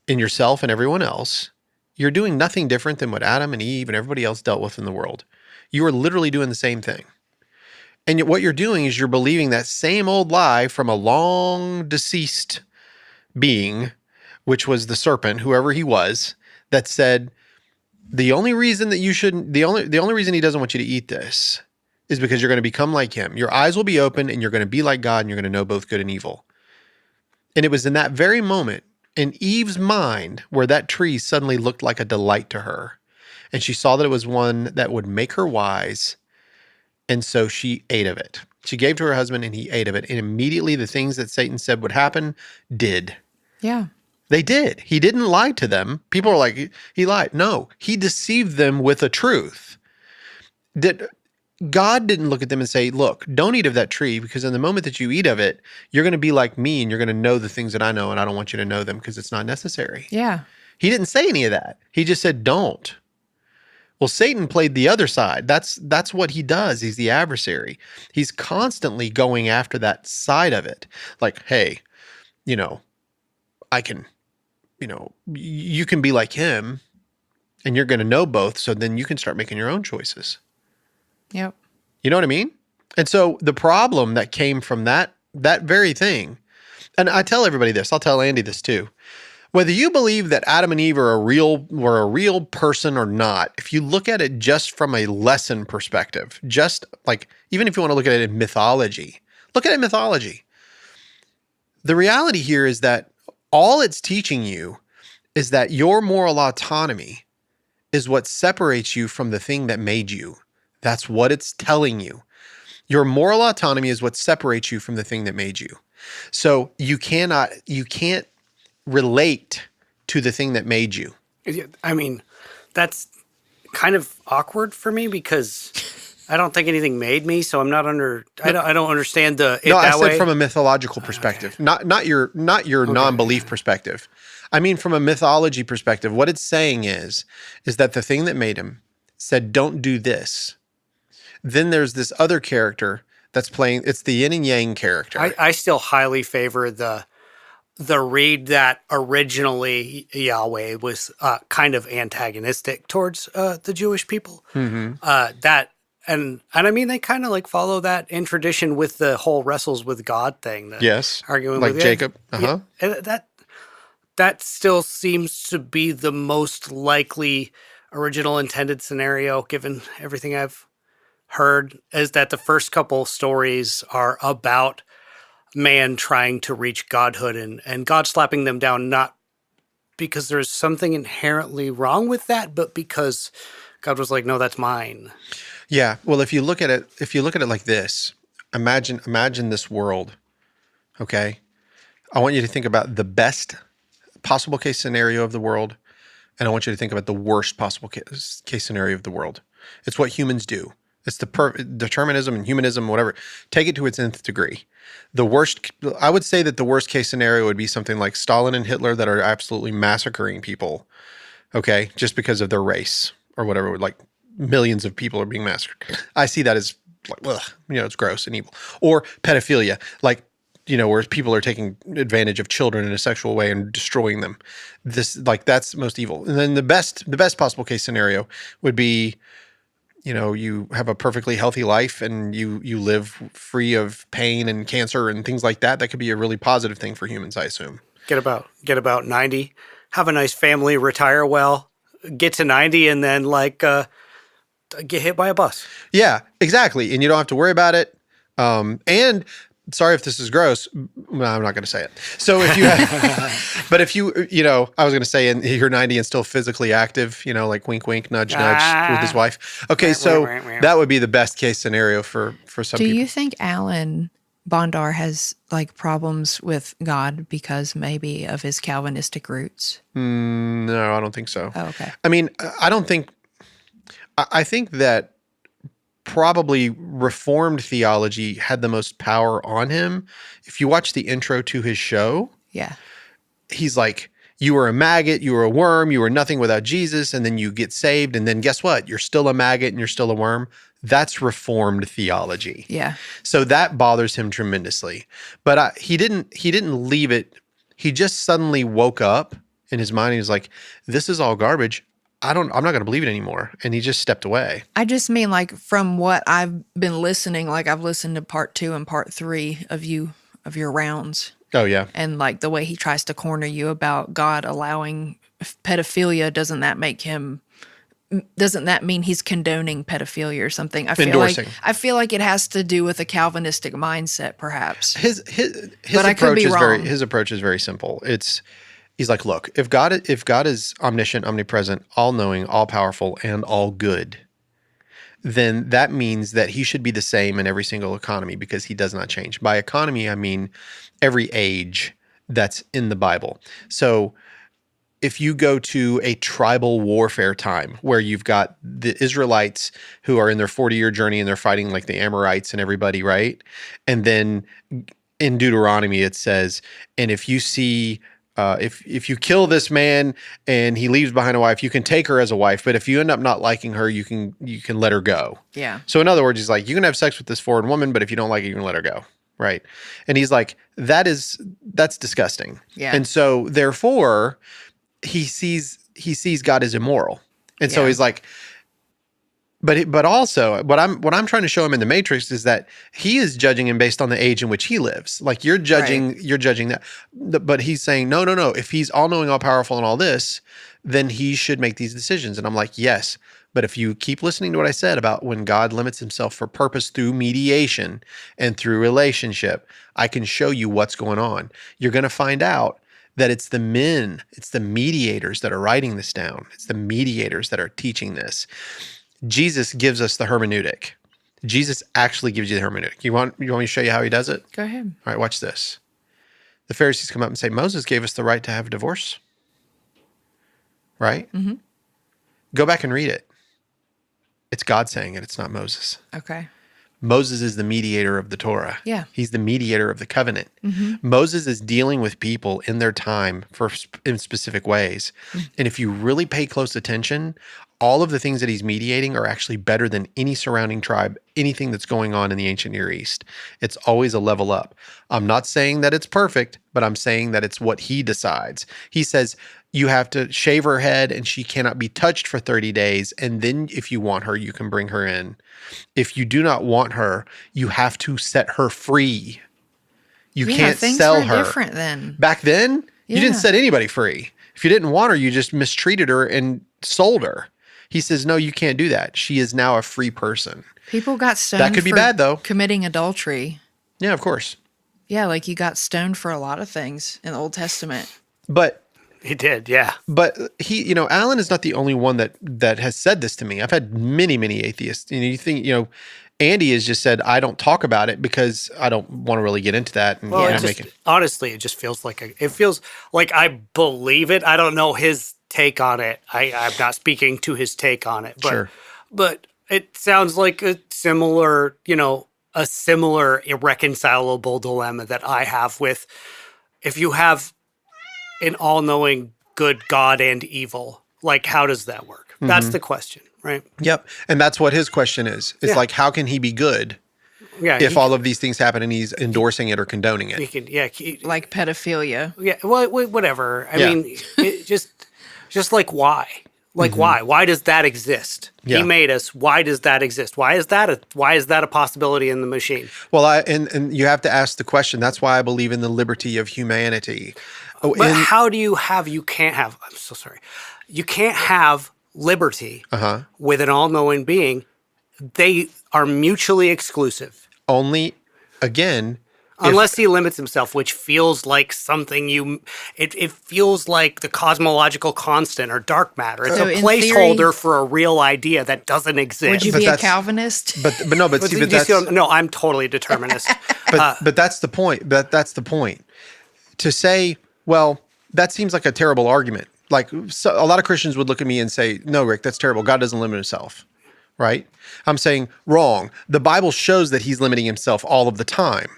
in yourself and everyone else, you're doing nothing different than what Adam and Eve and everybody else dealt with in the world. You are literally doing the same thing. And yet what you're doing is you're believing that same old lie from a long deceased being, which was the serpent, whoever he was, that said, the only reason he doesn't want you to eat this is because you're going to become like him. Your eyes will be open and you're going to be like God and you're going to know both good and evil. And it was in that very moment in Eve's mind where that tree suddenly looked like a delight to her. And she saw that it was one that would make her wise. And so she ate of it. She gave to her husband and he ate of it. And immediately the things that Satan said would happen did. Yeah. They did. He didn't lie to them. People are like, he lied. No, he deceived them with a truth. God didn't look at them and say, look, don't eat of that tree because in the moment that you eat of it, you're going to be like me and you're going to know the things that I know and I don't want you to know them because it's not necessary. Yeah. He didn't say any of that. He just said, don't. Well, Satan played the other side. That's what he does. He's the adversary. He's constantly going after that side of it. Like, hey, I can, you can be like him and you're going to know both. So then you can start making your own choices. Yep. You know what I mean? And so the problem that came from that very thing, and I tell everybody this, I'll tell Andy this too. Whether you believe that Adam and Eve were a real person or not, if you look at it just from a lesson perspective, just like, even if you want to look at it in mythology, look at it in mythology. The reality here is that all it's teaching you is that your moral autonomy is what separates you from the thing that made you. That's what it's telling you. Your moral autonomy is what separates you from the thing that made you. So you can't relate to the thing that made you. I mean, that's kind of awkward for me because I don't think anything made me, so I'm not I don't understand the it No, that I said way. from a mythological perspective, not your non-belief perspective. I mean, from a mythology perspective, what it's saying is that the thing that made him said, don't do this. Then there's this other character that's playing, it's the yin and yang character. I still highly favor the read that originally Yahweh was kind of antagonistic towards the Jewish people. Mm-hmm. And I mean, they kind of like follow that in tradition with the whole wrestles with God thing. Yes. Arguing like with Jacob. Yeah, and that still seems to be the most likely original intended scenario, given everything I've heard, is that the first couple stories are about man trying to reach godhood and God slapping them down, not because there's something inherently wrong with that, but because God was like, no, that's mine. Yeah. Well, if you look at it like this, imagine this world. Okay. I want you to think about the best possible case scenario of the world, and I want you to think about the worst possible case scenario of the world. It's what humans do. It's the determinism and humanism, whatever. Take it to its nth degree. I would say that the worst case scenario would be something like Stalin and Hitler that are absolutely massacring people, okay, just because of their race or whatever. Like millions of people are being massacred. I see that as like, ugh, it's gross and evil. Or pedophilia, like, where people are taking advantage of children in a sexual way and destroying them. That's most evil. And then the best possible case scenario would be, you have a perfectly healthy life and you live free of pain and cancer and things like that. That could be a really positive thing for humans, I assume. Get about 90, have a nice family, retire well, get to 90, and then get hit by a bus. Yeah, exactly. And you don't have to worry about it. And sorry if this is gross. Well, I'm not going to say it. So if you have, but if I was going to say, and you're 90 and still physically active, like wink, wink, nudge, nudge with his wife. Okay. So that would be the best case scenario for some people. Do you think Alan Bondar has problems with God because maybe of his Calvinistic roots? No, I don't think so. Oh, okay. I mean, I think that probably Reformed theology had the most power on him. If you watch the intro to his show, he's like, you were a maggot, you were a worm, you were nothing without Jesus, and then you get saved, and then guess what? You're still a maggot and you're still a worm. That's Reformed theology. Yeah. So that bothers him tremendously. But he didn't leave it. He just suddenly woke up in his mind. He was like, this is all garbage. I'm not going to believe it anymore. And he just stepped away. I just mean from what I've been listening, I've listened to part 2 and part 3 of your rounds. Oh yeah. And the way he tries to corner you about God allowing pedophilia, doesn't that mean he's condoning pedophilia or something? Endorsing. I feel like it has to do with a Calvinistic mindset, perhaps. His but I could approach be is wrong. his approach is very simple. He's like, look, if God is omniscient, omnipresent, all-knowing, all-powerful, and all good, then that means that he should be the same in every single economy because he does not change. By economy, I mean every age that's in the Bible. So if you go to a tribal warfare time where you've got the Israelites who are in their 40-year journey and they're fighting like the Amorites and everybody, right? And then in Deuteronomy, it says, and if you see... if you kill this man and he leaves behind a wife, you can take her as a wife. But if you end up not liking her, you can let her go. Yeah. So in other words, he's like, you can have sex with this foreign woman, but if you don't like it, you can let her go. Right. And he's like, that's disgusting. Yeah. And so therefore he sees God as immoral. And so he's like, but also what I'm trying to show him in the Matrix is that he is judging him based on the age in which he lives. Like you're judging that. But he's saying, no. If he's all knowing, all powerful and all this, then he should make these decisions. And I'm like, yes. But if you keep listening to what I said about when God limits himself for purpose through mediation and through relationship, I can show you what's going on. You're going to find out that it's the mediators that are writing this down. It's the mediators that are teaching this. Jesus gives us the hermeneutic. Jesus actually gives you the hermeneutic. You want me to show you how he does it? Go ahead. All right, watch this. The Pharisees come up and say, Moses gave us the right to have a divorce. Right? Mm-hmm. Go back and read it. It's God saying it. It's not Moses. Okay. Moses is the mediator of the Torah. Yeah. He's the mediator of the covenant. Mm-hmm. Moses is dealing with people in their time in specific ways. Mm-hmm. And if you really pay close attention, all of the things that he's mediating are actually better than any surrounding tribe, anything that's going on in the ancient Near East. It's always a level up. I'm not saying that it's perfect, but I'm saying that it's what he decides. He says, you have to shave her head and she cannot be touched for 30 days. And then if you want her, you can bring her in. If you do not want her, you have to set her free. You can't things sell were her. Different then. Back then, You didn't set anybody free. If you didn't want her, you just mistreated her and sold her. He says, no, you can't do that. She is now a free person. People got stoned That could be for bad, though. committing adultery. Yeah, of course. Yeah, like you got stoned for a lot of things in the Old Testament. But He did, yeah. But he, Alan is not the only one that has said this to me. I've had many, many atheists. You think, Andy has just said, I don't talk about it because I don't want to really get into that. And Well, honestly, it just feels like I believe it. I don't know his take on it. I'm not speaking to his take on it, but Sure. But it sounds like a similar irreconcilable dilemma that I have with if you have an all-knowing good God and evil, like how does that work? That's the question, right? Yep. And that's what his question is. It's like, how can he be good if all of these things happen and he's endorsing it or condoning it? He can, like pedophilia. Yeah, well, whatever. I mean, just like why? Like why? Why does that exist? Yeah. He made us. Why does that exist? Why is that a possibility in the machine? Well, and you have to ask the question. That's why I believe in the liberty of humanity. But how do you can't have, I'm so sorry. You can't have liberty with an all-knowing being. They are mutually exclusive. Only, again, unless he limits himself, which feels like something it feels like the cosmological constant or dark matter. It's a placeholder for a real idea that doesn't exist. Would you be a Calvinist? No, I'm totally a determinist. But that's the point. That's the point. To say, well, that seems like a terrible argument. Like a lot of Christians would look at me and say, no, Rick, that's terrible. God doesn't limit himself. Right? I'm saying wrong. The Bible shows that he's limiting himself all of the time.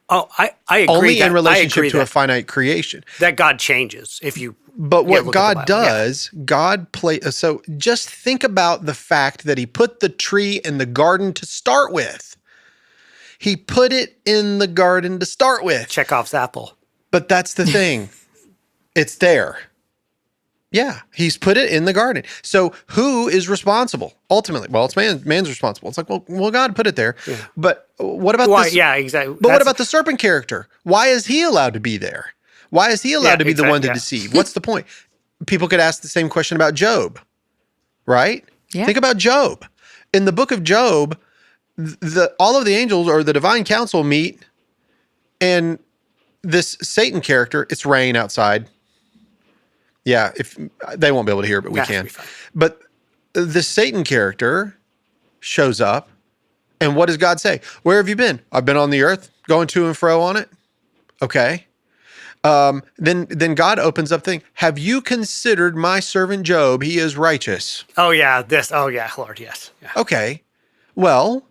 Oh, I agree. Only in relationship to a finite creation. That God changes if you. But what God does, so just think about the fact that he put the tree in the garden to start with. He put it in the garden to start with. Chekhov's apple. But that's the thing. It's there. Yeah, he's put it in the garden. So who is responsible ultimately? Well, it's man's responsible. It's like, well, God put it there. Yeah. But what about this? Yeah, exactly. But what about the serpent character? Why is he allowed to be there? Why is he allowed to be the one to deceive? What's the point? People could ask the same question about Job, right? Yeah. Think about Job. In the book of Job, all of the angels or the divine council meet, and this Satan character, it's rain outside. Yeah, if they won't be able to hear it, but we can. But the Satan character shows up, and what does God say? Where have you been? I've been on the earth, going to and fro on it. Okay. Then God opens up the thing. Have you considered my servant Job? He is righteous. Oh yeah, Lord, yes. Yeah. Okay. Well,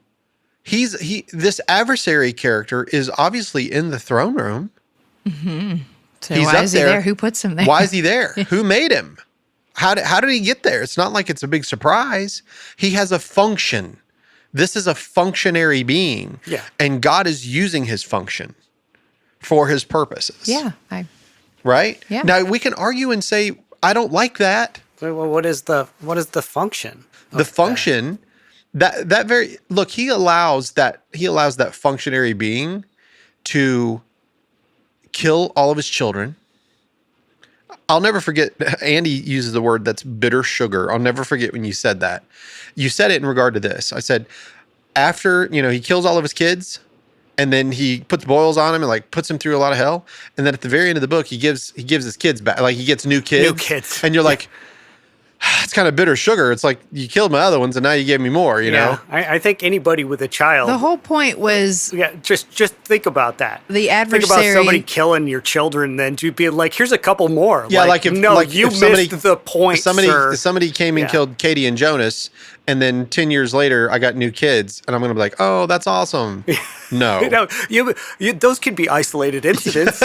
this adversary character is obviously in the throne room. Mm-hmm. So he's why up is he there? Who puts him there? Why is he there? Who made him? How did he get there? It's not like it's a big surprise. He has a function. This is a functionary being. Yeah. And God is using his function for his purposes. Yeah. Right? Yeah. Now we can argue and say, I don't like that. Well, what is the function? The function he allows that functionary being to kill all of his children. I'll never forget, Andy uses the word that's bitter sugar. I'll never forget when you said that. You said it in regard to this. I said, after, he kills all of his kids, and then he puts boils on him and puts him through a lot of hell. And then at the very end of the book, he gives his kids back. Like he gets new kids. New kids. And you're like, it's kind of bitter sugar. It's like you killed my other ones and now you gave me more, you know? I think anybody with a child. The whole point was. Yeah, just think about that. The adversary. Think about somebody killing your children, then to be like, here's a couple more. Yeah, you missed the point, if somebody came and killed Katie and Jonas, and then 10 years later, I got new kids, and I'm going to be like, oh, that's awesome. No. Those could be isolated incidents.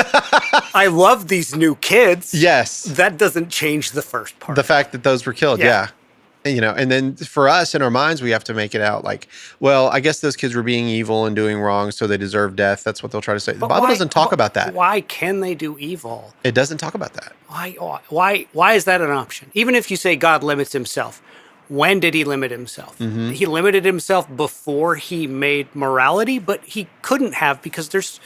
I love these new kids. Yes. That doesn't change the first part. The fact that those were killed, yeah. And then for us, in our minds, we have to make it out like, well, I guess those kids were being evil and doing wrong, so they deserve death. That's what they'll try to say. The Bible doesn't talk about that. Why can they do evil? It doesn't talk about that. Why is that an option? Even if you say God limits himself, when did he limit himself? Mm-hmm. He limited himself before he made morality, but he couldn't have because there's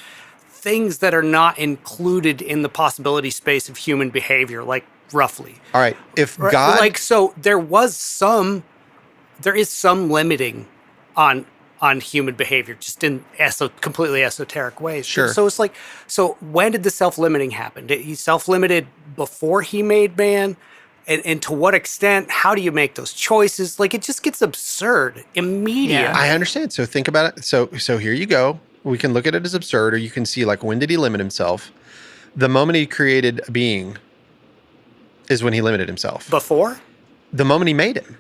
things that are not included in the possibility space of human behavior, like roughly. All right. If God, like, so there is some limiting on human behavior, just in completely esoteric ways. Sure. So it's like, so when did the self-limiting happen? Did he self-limited before he made man? And to what extent? How do you make those choices? Like, it just gets absurd immediately. I understand. So think about it. So here you go. We can look at it as absurd, or you can see, like, when did he limit himself? The moment he created a being is when he limited himself. Before? The moment he made him.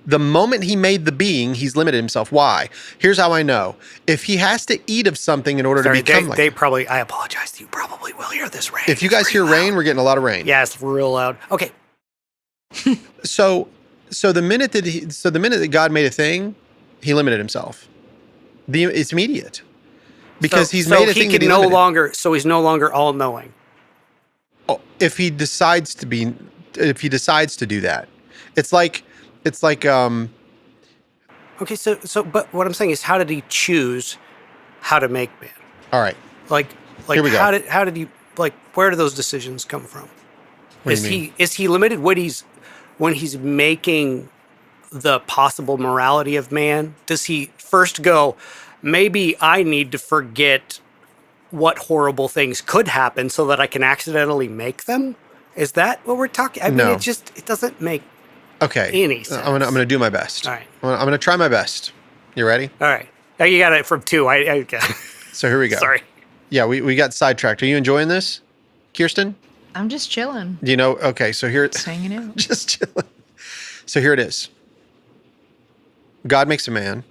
The moment he made the being, he's limited himself. Why? Here's how I know. If he has to eat of something in order to become they probably, I apologize, you probably will hear this rain. If you guys hear rain, we're getting a lot of rain. Yeah, it's real loud. Okay. So the minute that God made a thing, he limited himself. It's immediate. Because he's made a thing that he's no longer all knowing. Oh, if he decides to do that. It's like Okay, so but what I'm saying is, how did he choose how to make man? All right. Like Here we go. how did he, like, where do those decisions come from? What do you mean? Is he limited when he's making the possible morality of man? Does he first go, maybe I need to forget what horrible things could happen so that I can accidentally make them? Is that what we're talking? I mean, it doesn't make any sense. I'm gonna do my best. All right. I'm gonna try my best. You ready? All right. Now you got it from 2. So here we go. Sorry. Yeah, we got sidetracked. Are you enjoying this, Kirsten? I'm just chilling. Do you know? Okay, so here Just hanging out. just chilling. So here it is. God makes a man.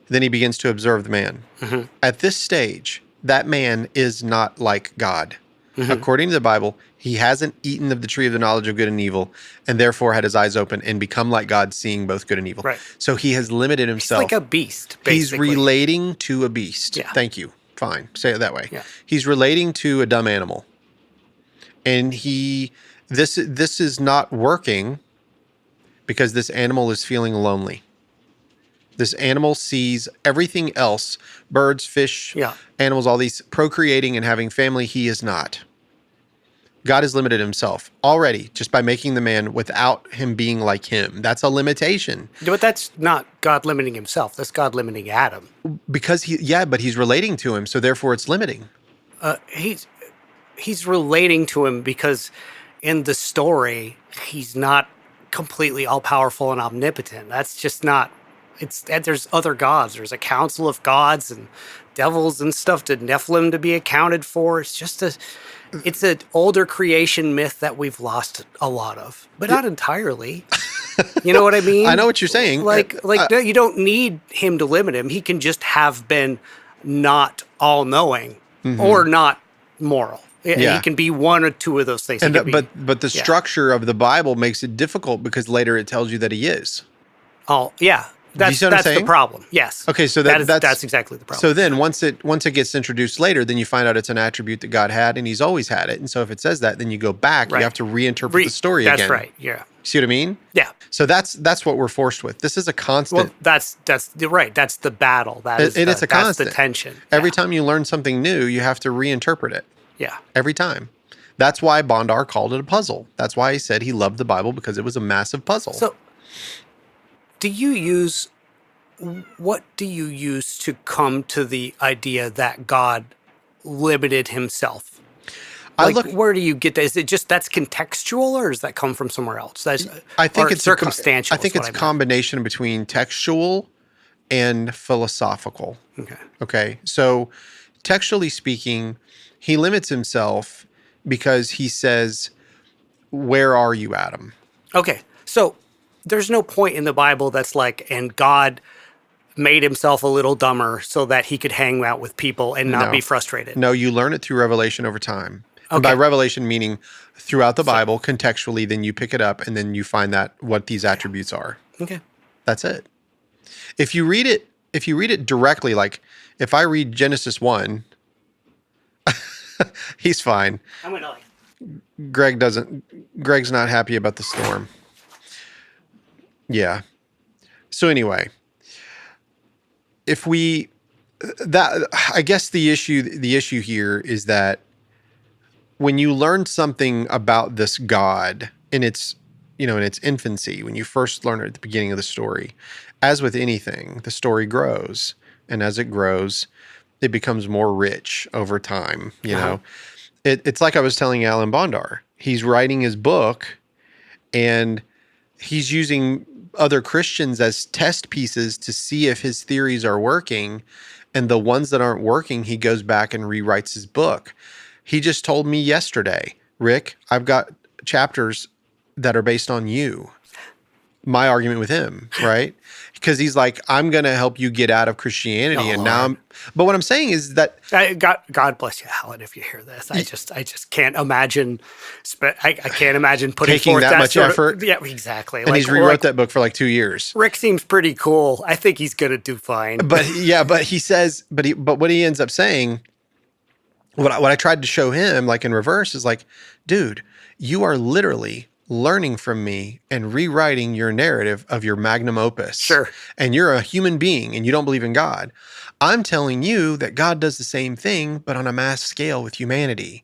Then he begins to observe the man. Mm-hmm. At this stage, that man is not like God. Mm-hmm. According to the Bible, he hasn't eaten of the tree of the knowledge of good and evil, and therefore had his eyes open and become like God, seeing both good and evil. Right. So he has limited himself. He's like a beast, basically. He's relating to a beast. Yeah. Thank you. Fine. Say it that way. Yeah. He's relating to a dumb animal. And this is not working because this animal is feeling lonely. This animal sees everything else, birds, fish, animals, all these procreating and having family. He is not. God has limited himself already just by making the man without him being like him. That's a limitation. But that's not God limiting himself. That's God limiting Adam. Because but he's relating to him, so therefore it's limiting. He's relating to him because in the story, he's not completely all-powerful and omnipotent. That's just not... there's other gods. There's a council of gods and devils and stuff to Nephilim to be accounted for. It's just it's an older creation myth that we've lost a lot of, but not entirely. You know what I mean? I know what you're saying. No, you don't need him to limit him. He can just have been not all-knowing or not moral. Yeah. He can be one or two of those things. But the structure of the Bible makes it difficult because later it tells you that he is. Oh, yeah. That's the problem. Yes. Okay, so that's exactly the problem. So then once it gets introduced later, then you find out it's an attribute that God had and he's always had it. And so if it says that, then you go back, you have to reinterpret the story again. That's right. Yeah. See what I mean? Yeah. So that's what we're forced with. This is a constant. Well, that's right. That's the battle. It's a constant. That's the tension. Every time you learn something new, you have to reinterpret it. Yeah. Every time. That's why Bondar called it a puzzle. That's why he said he loved the Bible, because it was a massive puzzle. So what do you use to come to the idea that God limited himself? Where do you get that? Is it just that's contextual, or does that come from somewhere else? I think it's circumstantial. I think it's a combination between textual and philosophical. Okay. So textually speaking, he limits himself because he says, "Where are you, Adam?" Okay. So there's no point in the Bible that's like, and God made himself a little dumber so that he could hang out with people and not be frustrated. No, you learn it through revelation over time. And by revelation, meaning throughout the Bible, contextually, then you pick it up and then you find that what these attributes are. Okay. That's it. If you read it directly, like if I read Genesis 1, he's fine. I'm gonna Greg's not happy about the storm. Yeah. So anyway, if we that I guess the issue here is that when you learn something about this God in its infancy, when you first learn it at the beginning of the story, as with anything, the story grows, and as it grows, it becomes more rich over time. You know, it's like I was telling Alan Bondar. He's writing his book, and he's using other Christians as test pieces to see if his theories are working. And the ones that aren't working, he goes back and rewrites his book. He just told me yesterday, Rick, I've got chapters that are based on you. My argument with him, right? Because he's like, I'm going to help you get out of Christianity. And now but what I'm saying is that God bless you, Alan, if you hear this. I just can't imagine. I can't imagine putting taking forth that much effort. Yeah, exactly. And he's rewrote that book for like 2 years. Rick seems pretty cool. I think he's going to do fine. But he says, but what he ends up saying, what I tried to show him, like in reverse, is like, dude, you are literally learning from me and rewriting your narrative of your magnum opus. Sure. And you're a human being and you don't believe in God. I'm telling you that God does the same thing, but on a mass scale with humanity.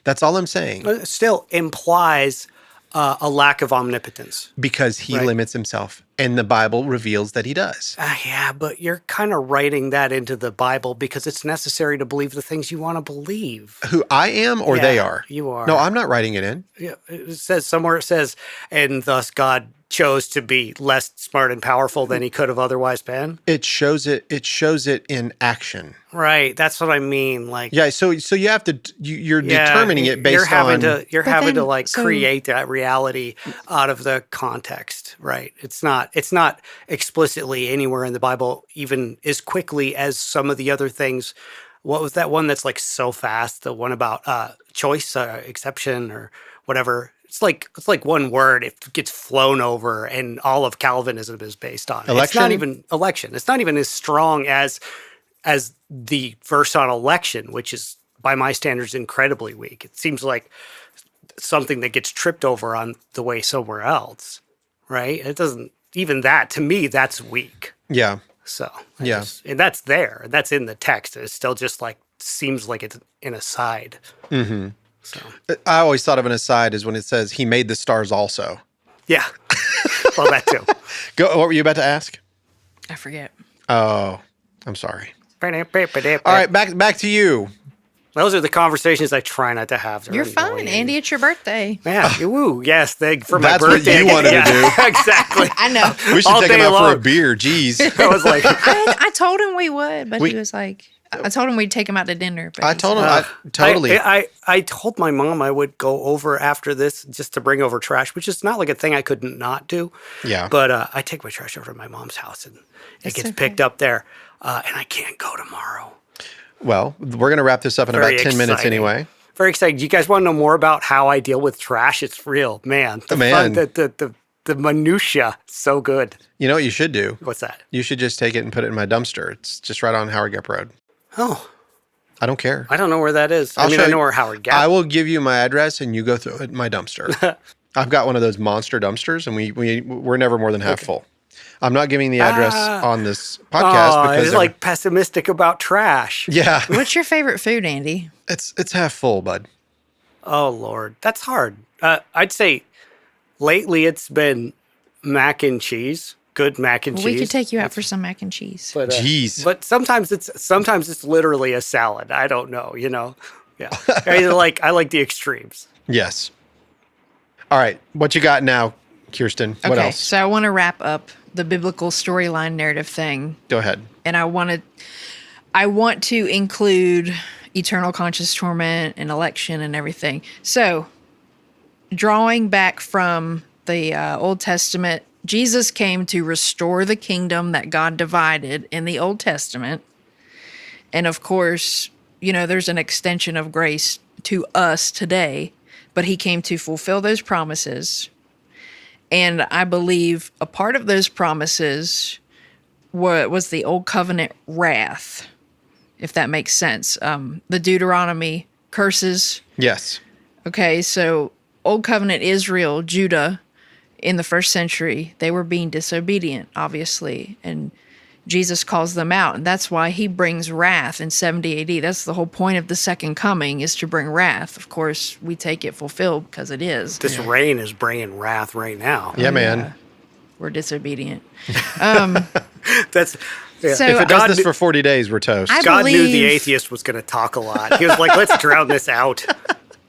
That's all I'm saying. But it still implies a lack of omnipotence. Because he limits himself. And the Bible reveals that he does. Yeah, but you're kind of writing that into the Bible because it's necessary to believe the things you want to believe. Who I am or they are? You are. No, I'm not writing it in. Yeah, it says somewhere, and thus God chose to be less smart and powerful than he could have otherwise been. It shows it in action. Right, that's what I mean. Like, yeah, so you have to you're determining it based on you're having to create that reality out of the context, right? It's not explicitly anywhere in the Bible even as quickly as some of the other things. What was that one that's like so fast? The one about choice, exception, or whatever. It's like one word. It gets flown over, and all of Calvinism is based on it. Election? It's not even election. It's not even as strong as the verse on election, which is by my standards incredibly weak. It seems like something that gets tripped over on the way somewhere else, right? It doesn't even that to me. That's weak. Yeah. So and that's there. That's in the text. It still just like seems like it's an aside. Mm-hmm. So I always thought of an aside as when it says he made the stars also. Yeah. Well, that too. Go. What were you about to ask? I forget. Oh, I'm sorry. All right, back to you. Those are the conversations I try not to have. You're fine, Andy. It's your birthday. Yeah, woo, yes. For my That's birthday. what you wanted to do. Exactly. I know. We should take him out for a beer. Jeez. I was like, I told him we would, but he was like, I told him we'd take him out to dinner. But I told him, totally. I told my mom I would go over after this just to bring over trash, which is not like a thing I could not do. Yeah. But I take my trash over to my mom's house, and it gets picked up there, and I can't go tomorrow. Well, we're going to wrap this up in about 10 minutes anyway. Very excited. You guys want to know more about how I deal with trash? It's real, man. The minutia, so good. You know what you should do? What's that? You should just take it and put it in my dumpster. It's just right on Howard Gap Road. Oh. I don't care. I don't know where that is. I know where Howard Gap. I will give you my address and you go through it in my dumpster. I've got one of those monster dumpsters and we're never more than half full. I'm not giving the address on this podcast because it's like pessimistic about trash. Yeah. What's your favorite food, Andy? It's half full, bud. Oh Lord, that's hard. I'd say lately it's been mac and cheese. Good mac and cheese. We could take you out for some mac and cheese. But, Jeez. But sometimes it's literally a salad. I don't know. Yeah. I like the extremes. Yes. All right. What you got now, Kirsten? What else? So I want to wrap up the biblical storyline narrative thing. Go ahead. And I want to include eternal conscious torment and election and everything. So drawing back from the Old Testament, Jesus came to restore the kingdom that God divided in the Old Testament. And of course, there's an extension of grace to us today, but he came to fulfill those promises. And I believe a part of those promises was the Old Covenant wrath, if that makes sense. The Deuteronomy curses. Yes. Okay, so Old Covenant Israel, Judah, in the first century, they were being disobedient, obviously. And Jesus calls them out, and that's why he brings wrath in 70 AD. That's the whole point of the second coming, is to bring wrath. Of course, we take it fulfilled because it is. This rain is bringing wrath right now. Yeah, man. We're disobedient. That's So If it does God this for 40 days, we're toast. God knew the believe- atheist was going to talk a lot. He was like, let's drown this out.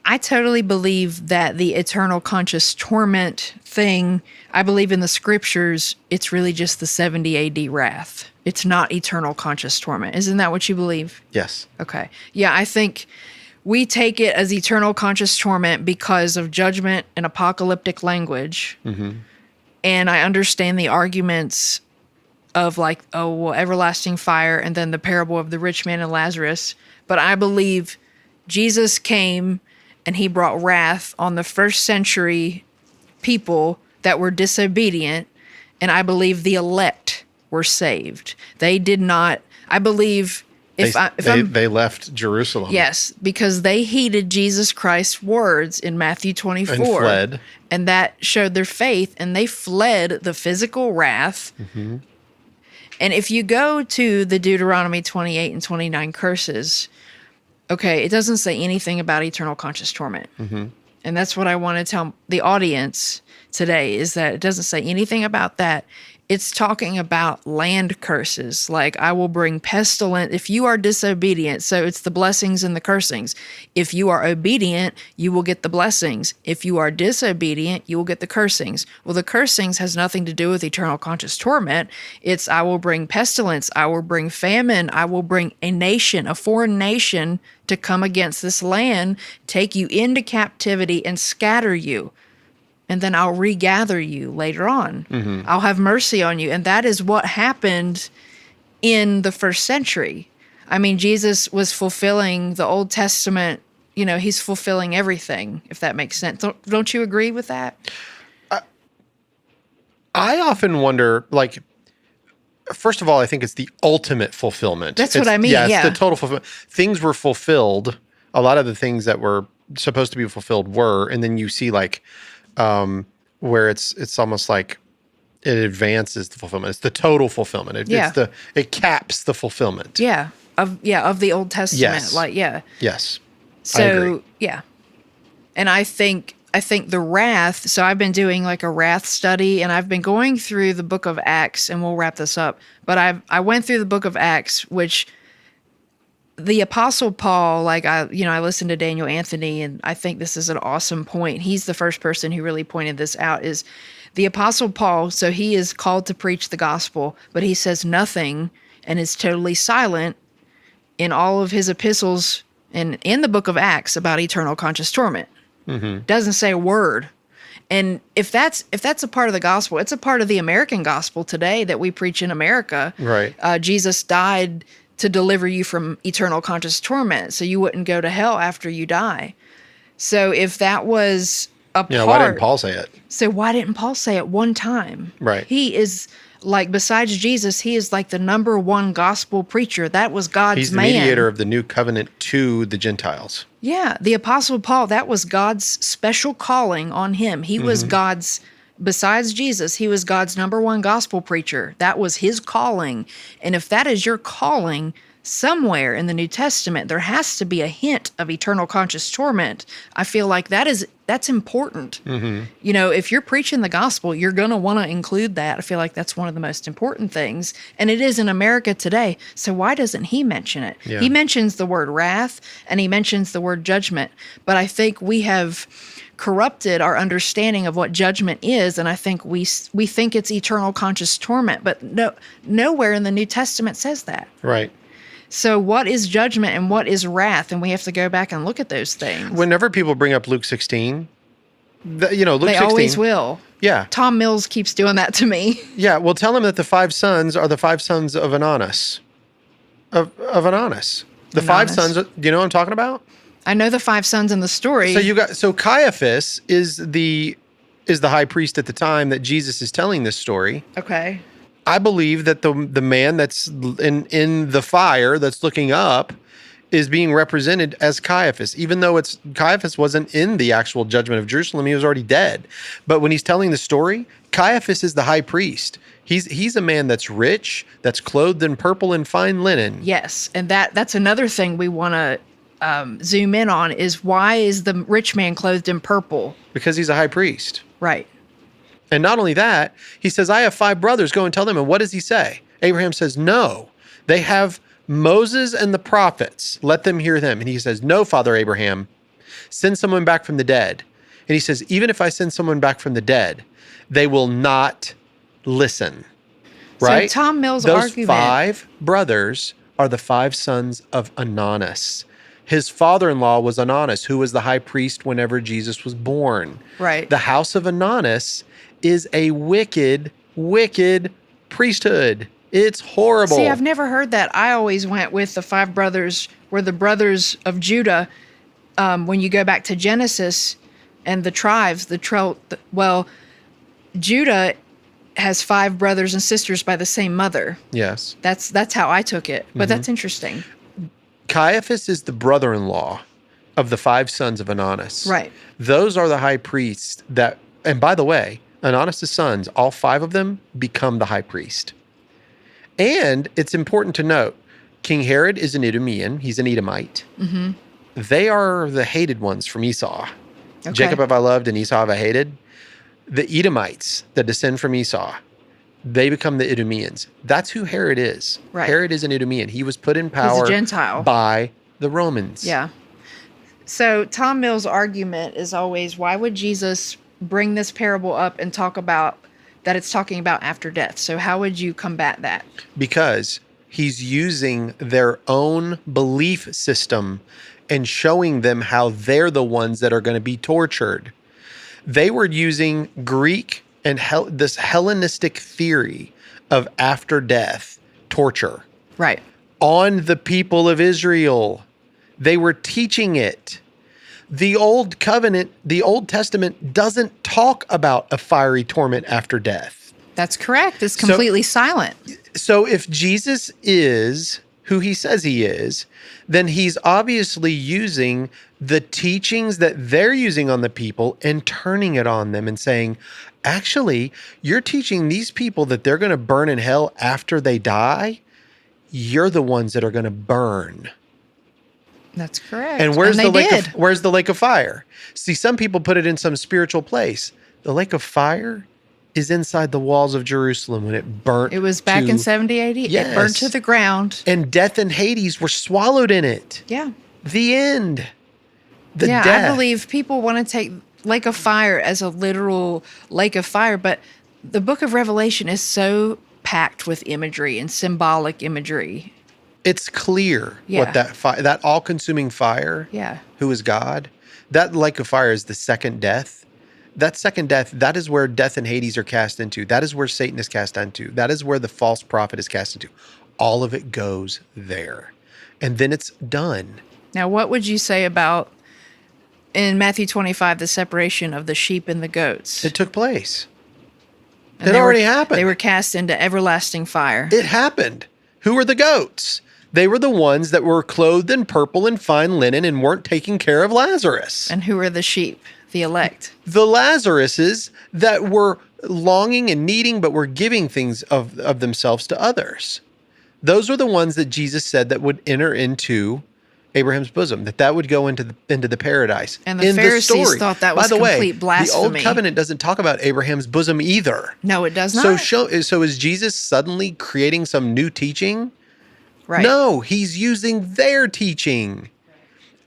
I totally believe that the eternal conscious torment thing, I believe in the scriptures, it's really just the 70 AD wrath. It's not eternal conscious torment. Isn't that what you believe? Yes. Okay. Yeah, I think we take it as eternal conscious torment because of judgment and apocalyptic language. And I understand the arguments of like, oh, well, everlasting fire, and then the parable of the rich man and Lazarus. But I believe Jesus came and he brought wrath on the first century people that were disobedient. And I believe the elect were saved. They did not, I believe, They left Jerusalem. yes, because they heeded Jesus Christ's words in Matthew 24. And fled. And that showed their faith, and they fled the physical wrath. And if you go to the Deuteronomy 28 and 29 curses, okay, it doesn't say anything about eternal conscious torment. And that's what I want to tell the audience today, is that it doesn't say anything about that. It's talking about land curses, like I will bring pestilence if you are disobedient. So it's the blessings and the cursings. If you are obedient, you will get the blessings. If you are disobedient, you will get the cursings. Well, the cursings has nothing to do with eternal conscious torment. It's I will bring pestilence, I will bring famine, I will bring a nation, a foreign nation, to come against this land, take you into captivity and scatter you. And then I'll regather you later on. I'll have mercy on you. And that is what happened in the first century. I mean, Jesus was fulfilling the Old Testament. You know, he's fulfilling everything, if that makes sense. Don't you agree with that? I often wonder, like, first of all, I think it's the ultimate fulfillment. That's what I mean, Yeah, yeah. it's the total fulfillment. Things were fulfilled. A lot of the things that were supposed to be fulfilled were, and then you see like where it's almost like it advances the fulfillment. It's the total fulfillment. It caps the fulfillment. Yeah. Of the Old Testament. Yes. Like, yeah. Yes. I So, agree. yeah. And I think the wrath, so I've been doing like a wrath study, and I've been going through the book of Acts, and we'll wrap this up. But I went through the book of Acts, which the Apostle Paul, like I listened to Daniel Anthony, and I think this is an awesome point. He's the first person who really pointed this out, is the Apostle Paul. So he is called to preach the gospel, but he says nothing and is totally silent in all of his epistles and in the book of Acts about eternal conscious torment. Doesn't say a word. And if that's a part of the gospel, it's a part of the American gospel today that we preach in America. Right. Jesus died to deliver you from eternal conscious torment, so you wouldn't go to hell after you die. So if that was a part... Why didn't Paul say it? So why didn't Paul say it one time? Right. He is, like, besides Jesus, he is like the number one gospel preacher. That was God's He's the man. mediator of the new covenant to the Gentiles. Yeah, the Apostle Paul, that was God's special calling on him. He was God's... Besides Jesus, he was God's number one gospel preacher. That was his calling. And if that is your calling, somewhere in the New Testament, there has to be a hint of eternal conscious torment. I feel like that's important. You know, if you're preaching the gospel, you're going to want to include that. I feel like that's one of the most important things. And it is in America today. So why doesn't he mention it? Yeah. He mentions the word wrath and he mentions the word judgment. But I think we have corrupted our understanding of what judgment is, and I think we think it's eternal conscious torment, but nowhere in the New Testament says that. Right. So what is judgment and what is wrath? And we have to go back and look at those things. Whenever people bring up Luke 16, Luke 16. They always will. Yeah. Tom Mills keeps doing that to me. Yeah. Well, tell them that the 5 sons are the 5 sons of Ananus. Of Ananus. The 5 sons, do you know what I'm talking about? I know the 5 sons in the story. So Caiaphas is the high priest at the time that Jesus is telling this story. Okay. I believe that the man that's in the fire that's looking up is being represented as Caiaphas, even though Caiaphas wasn't in the actual judgment of Jerusalem. He was already dead. But when he's telling the story, Caiaphas is the high priest. He's a man that's rich, that's clothed in purple and fine linen. Yes, and that's another thing we want to zoom in on is why is the rich man clothed in purple? Because he's a high priest. Right. And not only that, he says, I have 5 brothers, go and tell them. And what does he say? Abraham says, no, they have Moses and the prophets. Let them hear them. And he says, no, Father Abraham, send someone back from the dead. And he says, even if I send someone back from the dead, they will not listen. Right? So Tom Mill's Those argument. 5 brothers are the 5 sons of Ananus. His father-in-law was Ananus, who was the high priest whenever Jesus was born. Right. The house of Ananus is a wicked, wicked priesthood. It's horrible. See, I've never heard that. I always went with the 5 brothers were the brothers of Judah. When you go back to Genesis and the tribes, Judah has 5 brothers and sisters by the same mother. Yes. That's how I took it. But that's interesting. Caiaphas is the brother-in-law of the 5 sons of Ananus. Right. Those are the high priests that, and by the way, Ananus' sons, all 5 of them become the high priest. And it's important to note, King Herod is an Idumean. He's an Edomite. Mm-hmm. They are the hated ones from Esau. Okay. Jacob have I loved and Esau have I hated. The Edomites that descend from Esau, they become the Idumeans. That's who Herod is. Right. Herod is an Idumean. He was put in power He's a Gentile. by the Romans. Yeah. So Tom Mill's argument is always, why would Jesus bring this parable up and talk about that it's talking about after death? So how would you combat that? Because he's using their own belief system and showing them how they're the ones that are going to be tortured. They were using Greek and this Hellenistic theory of after death torture. Right. On the people of Israel. They were teaching it. The Old Covenant, the Old Testament doesn't talk about a fiery torment after death. That's correct. It's completely silent. So if Jesus is who he says he is, then he's obviously using the teachings that they're using on the people and turning it on them and saying, actually, you're teaching these people that they're going to burn in hell after they die. You're the ones that are going to burn. That's correct. And where's the lake of fire? See, some people put it in some spiritual place. The lake of fire is inside the walls of Jerusalem when it burnt. It was back in 70 AD. Yes. It burned to the ground. And death and Hades were swallowed in it. Yeah. The end. Death. I believe people want to take lake of fire as a literal lake of fire, but the book of Revelation is so packed with imagery and symbolic imagery. It's clear what that all-consuming fire, who is God, that lake of fire is the second death. That second death, that is where death and Hades are cast into. That is where Satan is cast into. That is where the false prophet is cast into. All of it goes there. And then it's done. Now, what would you say about, in Matthew 25, the separation of the sheep and the goats? It took place. It already happened. They were cast into everlasting fire. It happened. Who were the goats? They were the ones that were clothed in purple and fine linen and weren't taking care of Lazarus. And who were the sheep? The elect. The Lazaruses that were longing and needing, but were giving things of themselves to others. Those were the ones that Jesus said that would enter into Abraham's bosom, that would go into the paradise. And the Pharisees thought that was complete blasphemy. The Old Covenant doesn't talk about Abraham's bosom either. No, it does not. So is Jesus suddenly creating some new teaching? Right. No, he's using their teaching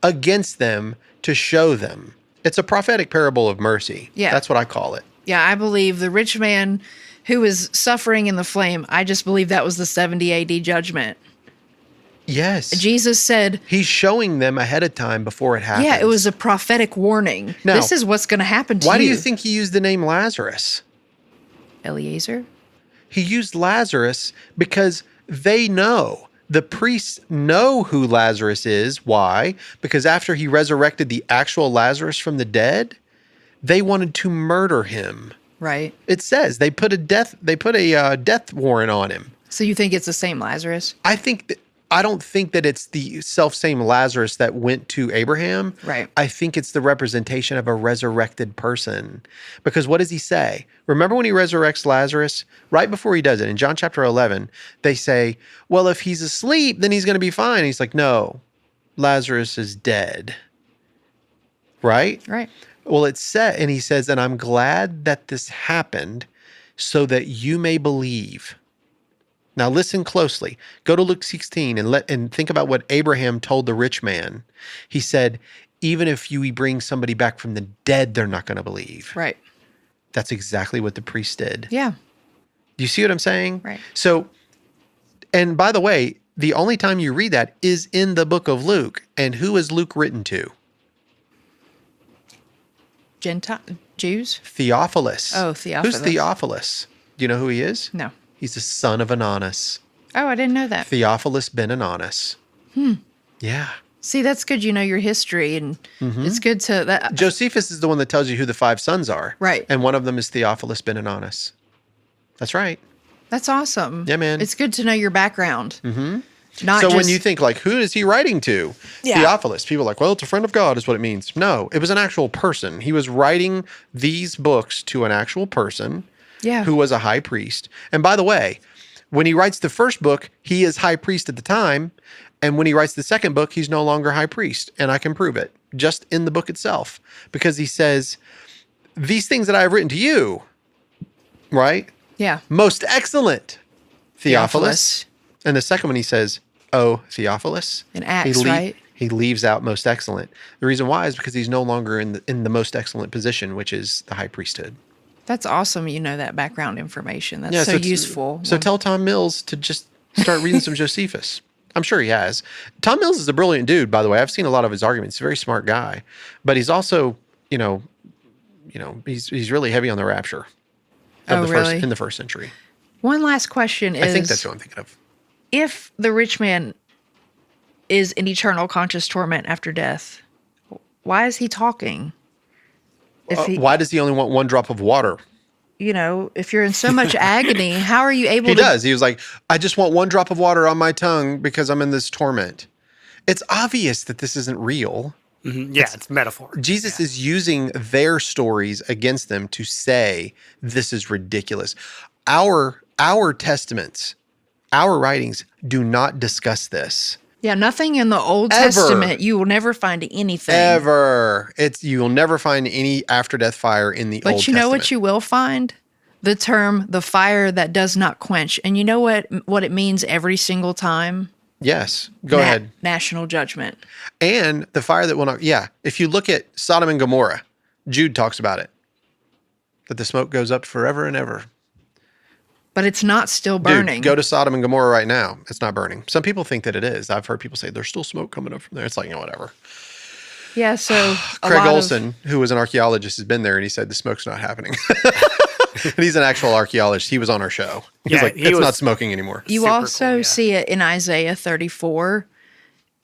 against them to show them. It's a prophetic parable of mercy. Yeah. That's what I call it. Yeah, I believe the rich man who was suffering in the flame, I just believe that was the 70 AD judgment. Yes. Jesus said... He's showing them ahead of time before it happens. Yeah, it was a prophetic warning. Now, this is what's going to happen to you. Why do you think he used the name Lazarus? Eliezer? He used Lazarus because they know. The priests know who Lazarus is. Why? Because after he resurrected the actual Lazarus from the dead, they wanted to murder him. Right. It says they put a death warrant on him. So you think it's the same Lazarus? I think I don't think that it's the self-same Lazarus that went to Abraham. Right. I think it's the representation of a resurrected person. Because what does he say? Remember when he resurrects Lazarus? Right before he does it, in John chapter 11, they say, well, if he's asleep, then he's going to be fine. And he's like, no, Lazarus is dead. Right? Right. Well, it's said, and he says, and I'm glad that this happened so that you may believe. Now listen closely. Go to Luke 16 and think about what Abraham told the rich man. He said, even if you bring somebody back from the dead, they're not going to believe. Right. That's exactly what the priest did. Yeah. Do you see what I'm saying? Right. So, and by the way, the only time you read that is in the book of Luke. And who is Luke written to? Jews? Theophilus. Oh, Theophilus. Who's Theophilus? Do you know who he is? No. He's the son of Ananus. Oh, I didn't know that. Theophilus ben Ananus. Yeah. See, that's good. You know your history, and it's good to that. Josephus is the one that tells you who the 5 sons are. Right. And one of them is Theophilus ben Ananus. That's right. That's awesome. Yeah, man. It's good to know your background. Mm-hmm. Not so just, when you think like, who is he writing to? Yeah. Theophilus. People are like, well, it's a friend of God is what it means. No, it was an actual person. He was writing these books to an actual person who was a high priest. And by the way, when he writes the first book, he is high priest at the time. And when he writes the second book, he's no longer high priest. And I can prove it just in the book itself. Because he says, these things that I have written to you, right? Yeah. Most excellent, Theophilus. And the second one he says, oh, Theophilus. In Acts, right? He leaves out most excellent. The reason why is because he's no longer in the most excellent position, which is the high priesthood. That's awesome. You know that background information. That's so useful. So tell Tom Mills to just start reading some Josephus. I'm sure he has. Tom Mills is a brilliant dude, by the way. I've seen a lot of his arguments. He's a very smart guy. But he's also, he's really heavy on the rapture in the first century. One last question is... I think that's what I'm thinking of. If the rich man is in eternal conscious torment after death, why is he talking? Why does he only want one drop of water? If you're in so much agony, how are you able to... He does. He was like, I just want one drop of water on my tongue because I'm in this torment. It's obvious that this isn't real. Mm-hmm. Yeah, it's metaphor. Jesus is using their stories against them to say, this is ridiculous. Our testaments, our writings do not discuss this. Yeah, nothing in the Old Testament. You will never find anything. Ever. You'll never find any after-death fire in the Old Testament. But you know what you will find? The term, the fire that does not quench. And you know what it means every single time? Yes. Go ahead. National judgment. And the fire that will not... Yeah. If you look at Sodom and Gomorrah, Jude talks about it. That the smoke goes up forever and ever. But it's not still burning. Dude, go to Sodom and Gomorrah right now. It's not burning. Some people think that it is. I've heard people say there's still smoke coming up from there. It's like, whatever. Yeah, so Craig Olson, who was an archaeologist, has been there, and he said the smoke's not happening. And he's an actual archaeologist. He was on our show. He's like, it's not smoking anymore. You also see it in Isaiah 34,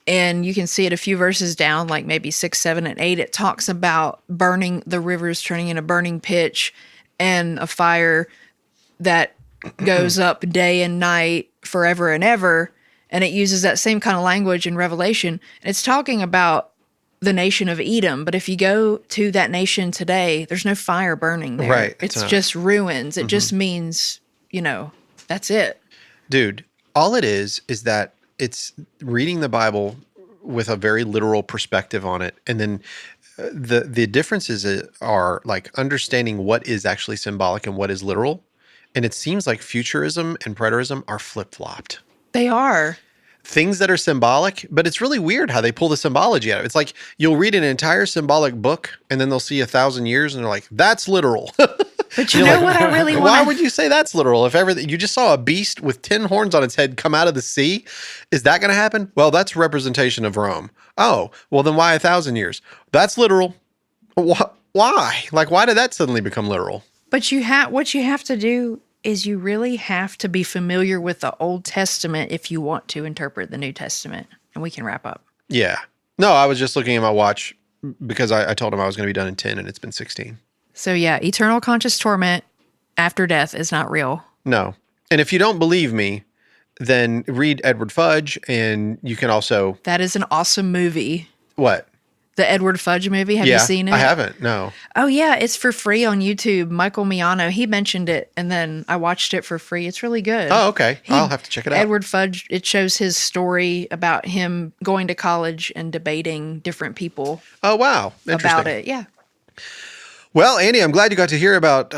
and you can see it a few verses down, like maybe 6, 7, and 8. It talks about burning, the rivers turning into burning pitch, and a fire that goes up day and night forever and ever. And it uses that same kind of language in Revelation. And it's talking about the nation of Edom. But if you go to that nation today, there's no fire burning there. Right. It's just ruins. It just means, that's it. Dude, all it is that it's reading the Bible with a very literal perspective on it. And then the differences are like understanding what is actually symbolic and what is literal. And it seems like futurism and preterism are flip-flopped. They are. Things that are symbolic, but it's really weird how they pull the symbology out of it. It's like you'll read an entire symbolic book and then they'll see 1,000 years and they're like, that's literal. But you know what I really want? Why would you say that's literal? If everything you just saw a beast with 10 horns on its head come out of the sea, is that going to happen? Well, that's a representation of Rome. Oh, well then why 1,000 years? That's literal. Why? Like, why did that suddenly become literal? But what you have to do is you really have to be familiar with the Old Testament if you want to interpret the New Testament. And we can wrap up. Yeah. No, I was just looking at my watch because I told him I was going to be done in 10 and it's been 16. So yeah, eternal conscious torment after death is not real. No. And if you don't believe me, then read Edward Fudge, and you can also... That is an awesome movie. What? The Edward Fudge movie. Have you seen it? I haven't, no. Oh, yeah. It's for free on YouTube. Michael Miano, he mentioned it, and then I watched it for free. It's really good. Oh, okay. I'll have to check it out. Edward Fudge, it shows his story about him going to college and debating different people. Oh, wow. Interesting. About it, yeah. Well, Andy, I'm glad you got to hear about,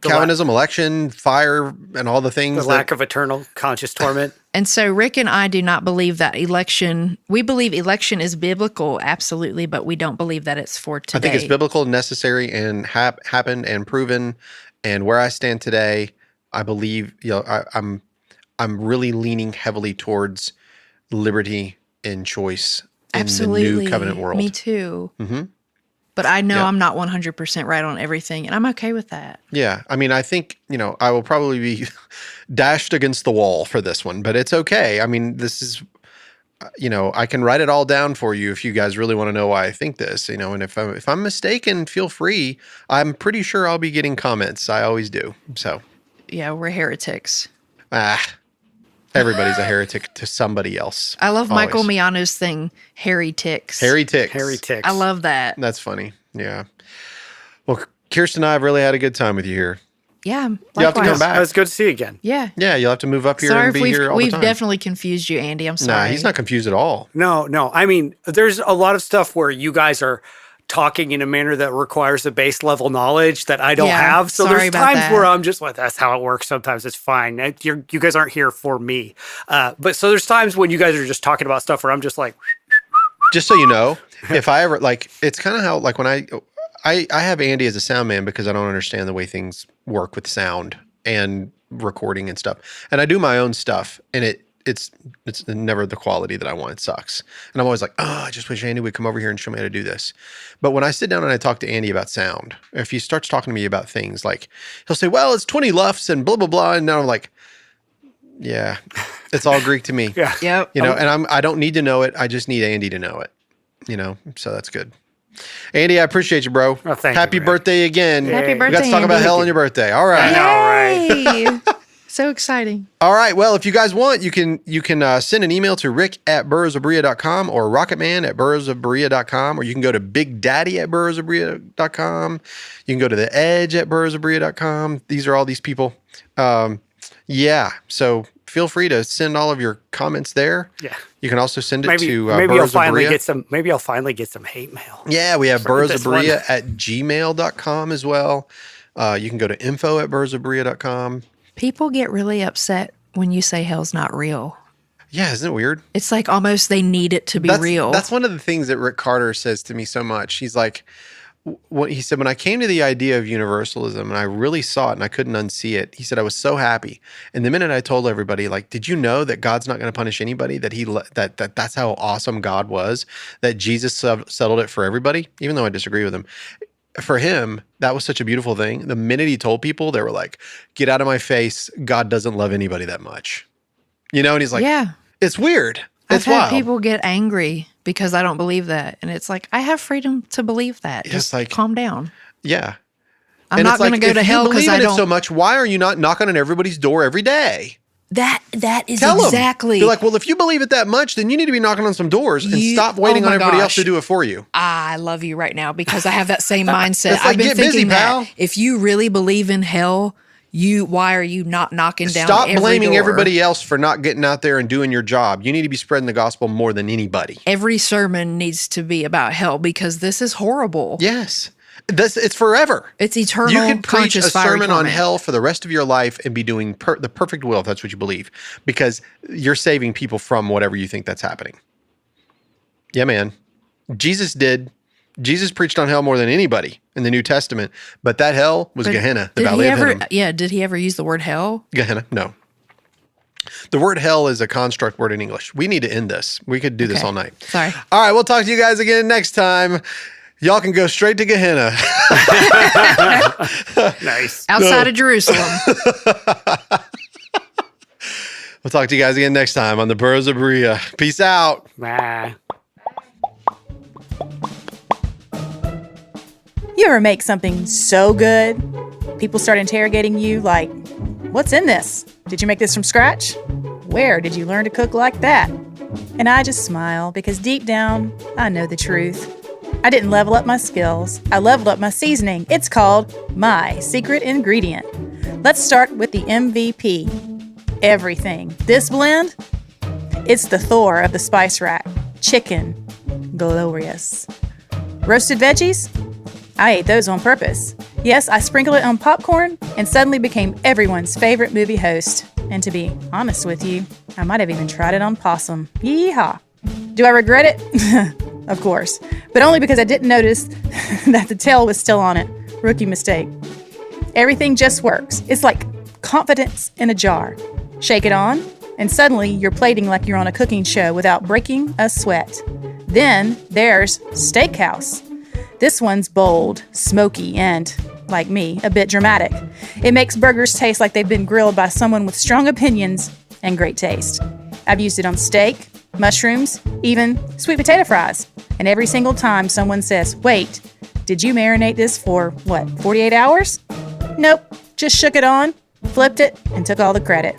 Calvinism, election, fire, and all the things. The lack of eternal conscious torment. And so Rick and I do not believe that election, we believe election is biblical, absolutely, but we don't believe that it's for today. I think it's biblical, necessary, and happened and proven. And where I stand today, I believe, I'm really leaning heavily towards liberty and choice in the new covenant world. Me too. Mm-hmm. But I know I'm not 100% right on everything, and I'm okay with that. Yeah. I mean, I think, I will probably be dashed against the wall for this one, but it's okay. I mean, this is, I can write it all down for you if you guys really want to know why I think this, and if I'm mistaken, feel free. I'm pretty sure I'll be getting comments. I always do. So. Yeah, we're heretics. Everybody's a heretic to somebody else. I love Michael Miano's thing, hairy ticks. Hairy ticks. Hairy ticks. I love that. That's funny. Yeah. Well, Kirsten and I have really had a good time with you here. Yeah. Likewise. You have to come back. It was good to see you again. Yeah. Yeah, you'll have to move up here sorry and be here all the time. We've definitely confused you, Andy. I'm sorry. Nah, he's not confused at all. No. I mean, there's a lot of stuff where you guys are talking in a manner that requires a base level knowledge that I don't have. So there's times where I'm just like, that's how it works. Sometimes it's fine. You guys aren't here for me. But so there's times when you guys are just talking about stuff where I'm just like. Just so you know, if I ever, it's kind of how, when I have Andy as a sound man because I don't understand the way things work with sound and recording and stuff. And I do my own stuff, and it's never the quality that I want. It sucks. And I'm always like, I just wish Andy would come over here and show me how to do this. But when I sit down and I talk to Andy about sound, if he starts talking to me about things, he'll say, well, it's 20 lufts and blah, blah, blah. And now I'm like, yeah, it's all Greek to me. Yeah. Yep. And I don't need to know it. I just need Andy to know it, so that's good. Andy, I appreciate you, bro. Oh, thank Happy you, birthday again. Happy birthday, We got to talk about Andy. hell on your birthday. All right. Yay! So exciting. All right. Well, if you guys want, you can send an email to rick@burrowsofberea.com or rocketman@burrowsofberea.com, or you can go to bigdaddy@burrowsofberea.com. You can go to the edge@burrowsofberea.com. These are all these people. So feel free to send all of your comments there. Yeah. You can also send it maybe to I'll finally get some. Maybe I'll finally get some hate mail. Yeah, we have burrowsofberea@gmail.com as well. You can go to info@burrowsofberea.com. People get really upset when you say hell's not real. Yeah, isn't it weird? It's like almost they need it to be real. That's one of the things that Rick Carter says to me so much. He's like, he said, when I came to the idea of universalism and I really saw it and I couldn't unsee it, he said, I was so happy. And the minute I told everybody, did you know that God's not going to punish anybody, that that's how awesome God was, that Jesus settled it for everybody, even though I disagree with him. For him, that was such a beautiful thing. The minute he told people, they were like, get out of my face. God doesn't love anybody that much. And he's like, yeah, it's weird. It's I've had wild. people get angry because I don't believe that. And it's like, I have freedom to believe that. Just calm down. Yeah. I'm not going to go to hell because I don't. If you believe in it so much, why are you not knocking on everybody's door every day? That is Tell exactly. Them. You're like, well, if you believe it that much, then you need to be knocking on some doors and stop waiting on everybody else to do it for you. I love you right now because I have that same mindset. It's like, I've been get thinking busy, pal. that if you really believe in hell, why are you not knocking down Stop every blaming door? everybody else for not getting out there and doing your job. You need to be spreading the gospel more than anybody. Every sermon needs to be about hell because this is horrible. Yes. It's forever. It's eternal. You could preach a sermon on torment. hell for the rest of your life and be doing the perfect will, if that's what you believe, because you're saving people from whatever you think that's happening. Yeah, man. Jesus did. Jesus preached on hell more than anybody in the New Testament, but that hell was Gehenna, the valley of Hinnom. Yeah, did he ever use the word hell? Gehenna, no. The word hell is a construct word in English. We need to end this. We could do this all night. Sorry. All right, we'll talk to you guys again next time. Y'all can go straight to Gehenna. Nice. Outside of Jerusalem. We'll talk to you guys again next time on the Burrows of Berea. Peace out. Bye. You ever make something so good, people start interrogating you like, what's in this? Did you make this from scratch? Where did you learn to cook like that? And I just smile because deep down, I know the truth. I didn't level up my skills. I leveled up my seasoning. It's called my secret ingredient. Let's start with the MVP. Everything. This blend, it's the Thor of the spice rack. Chicken. Glorious. Roasted veggies? I ate those on purpose. Yes, I sprinkled it on popcorn and suddenly became everyone's favorite movie host. And to be honest with you, I might have even tried it on possum. Yeehaw. Do I regret it? Of course. But only because I didn't notice that the tail was still on it. Rookie mistake. Everything just works. It's like confidence in a jar. Shake it on, and suddenly you're plating like you're on a cooking show without breaking a sweat. Then there's Steakhouse. This one's bold, smoky, and, like me, a bit dramatic. It makes burgers taste like they've been grilled by someone with strong opinions and great taste. I've used it on steak, mushrooms, even sweet potato fries. And every single time someone says, wait, did you marinate this for, 48 hours? Nope, just shook it on, flipped it, and took all the credit.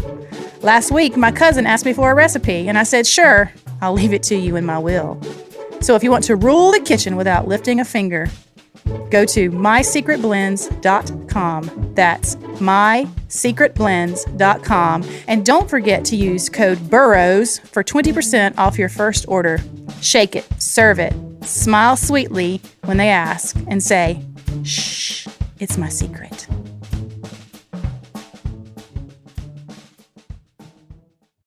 Last week, my cousin asked me for a recipe, and I said, sure, I'll leave it to you in my will. So if you want to rule the kitchen without lifting a finger, go to mysecretblends.com. That's mysecretblends.com. And don't forget to use code BURROWS for 20% off your first order. Shake it, serve it, smile sweetly when they ask, and say, shh, it's my secret.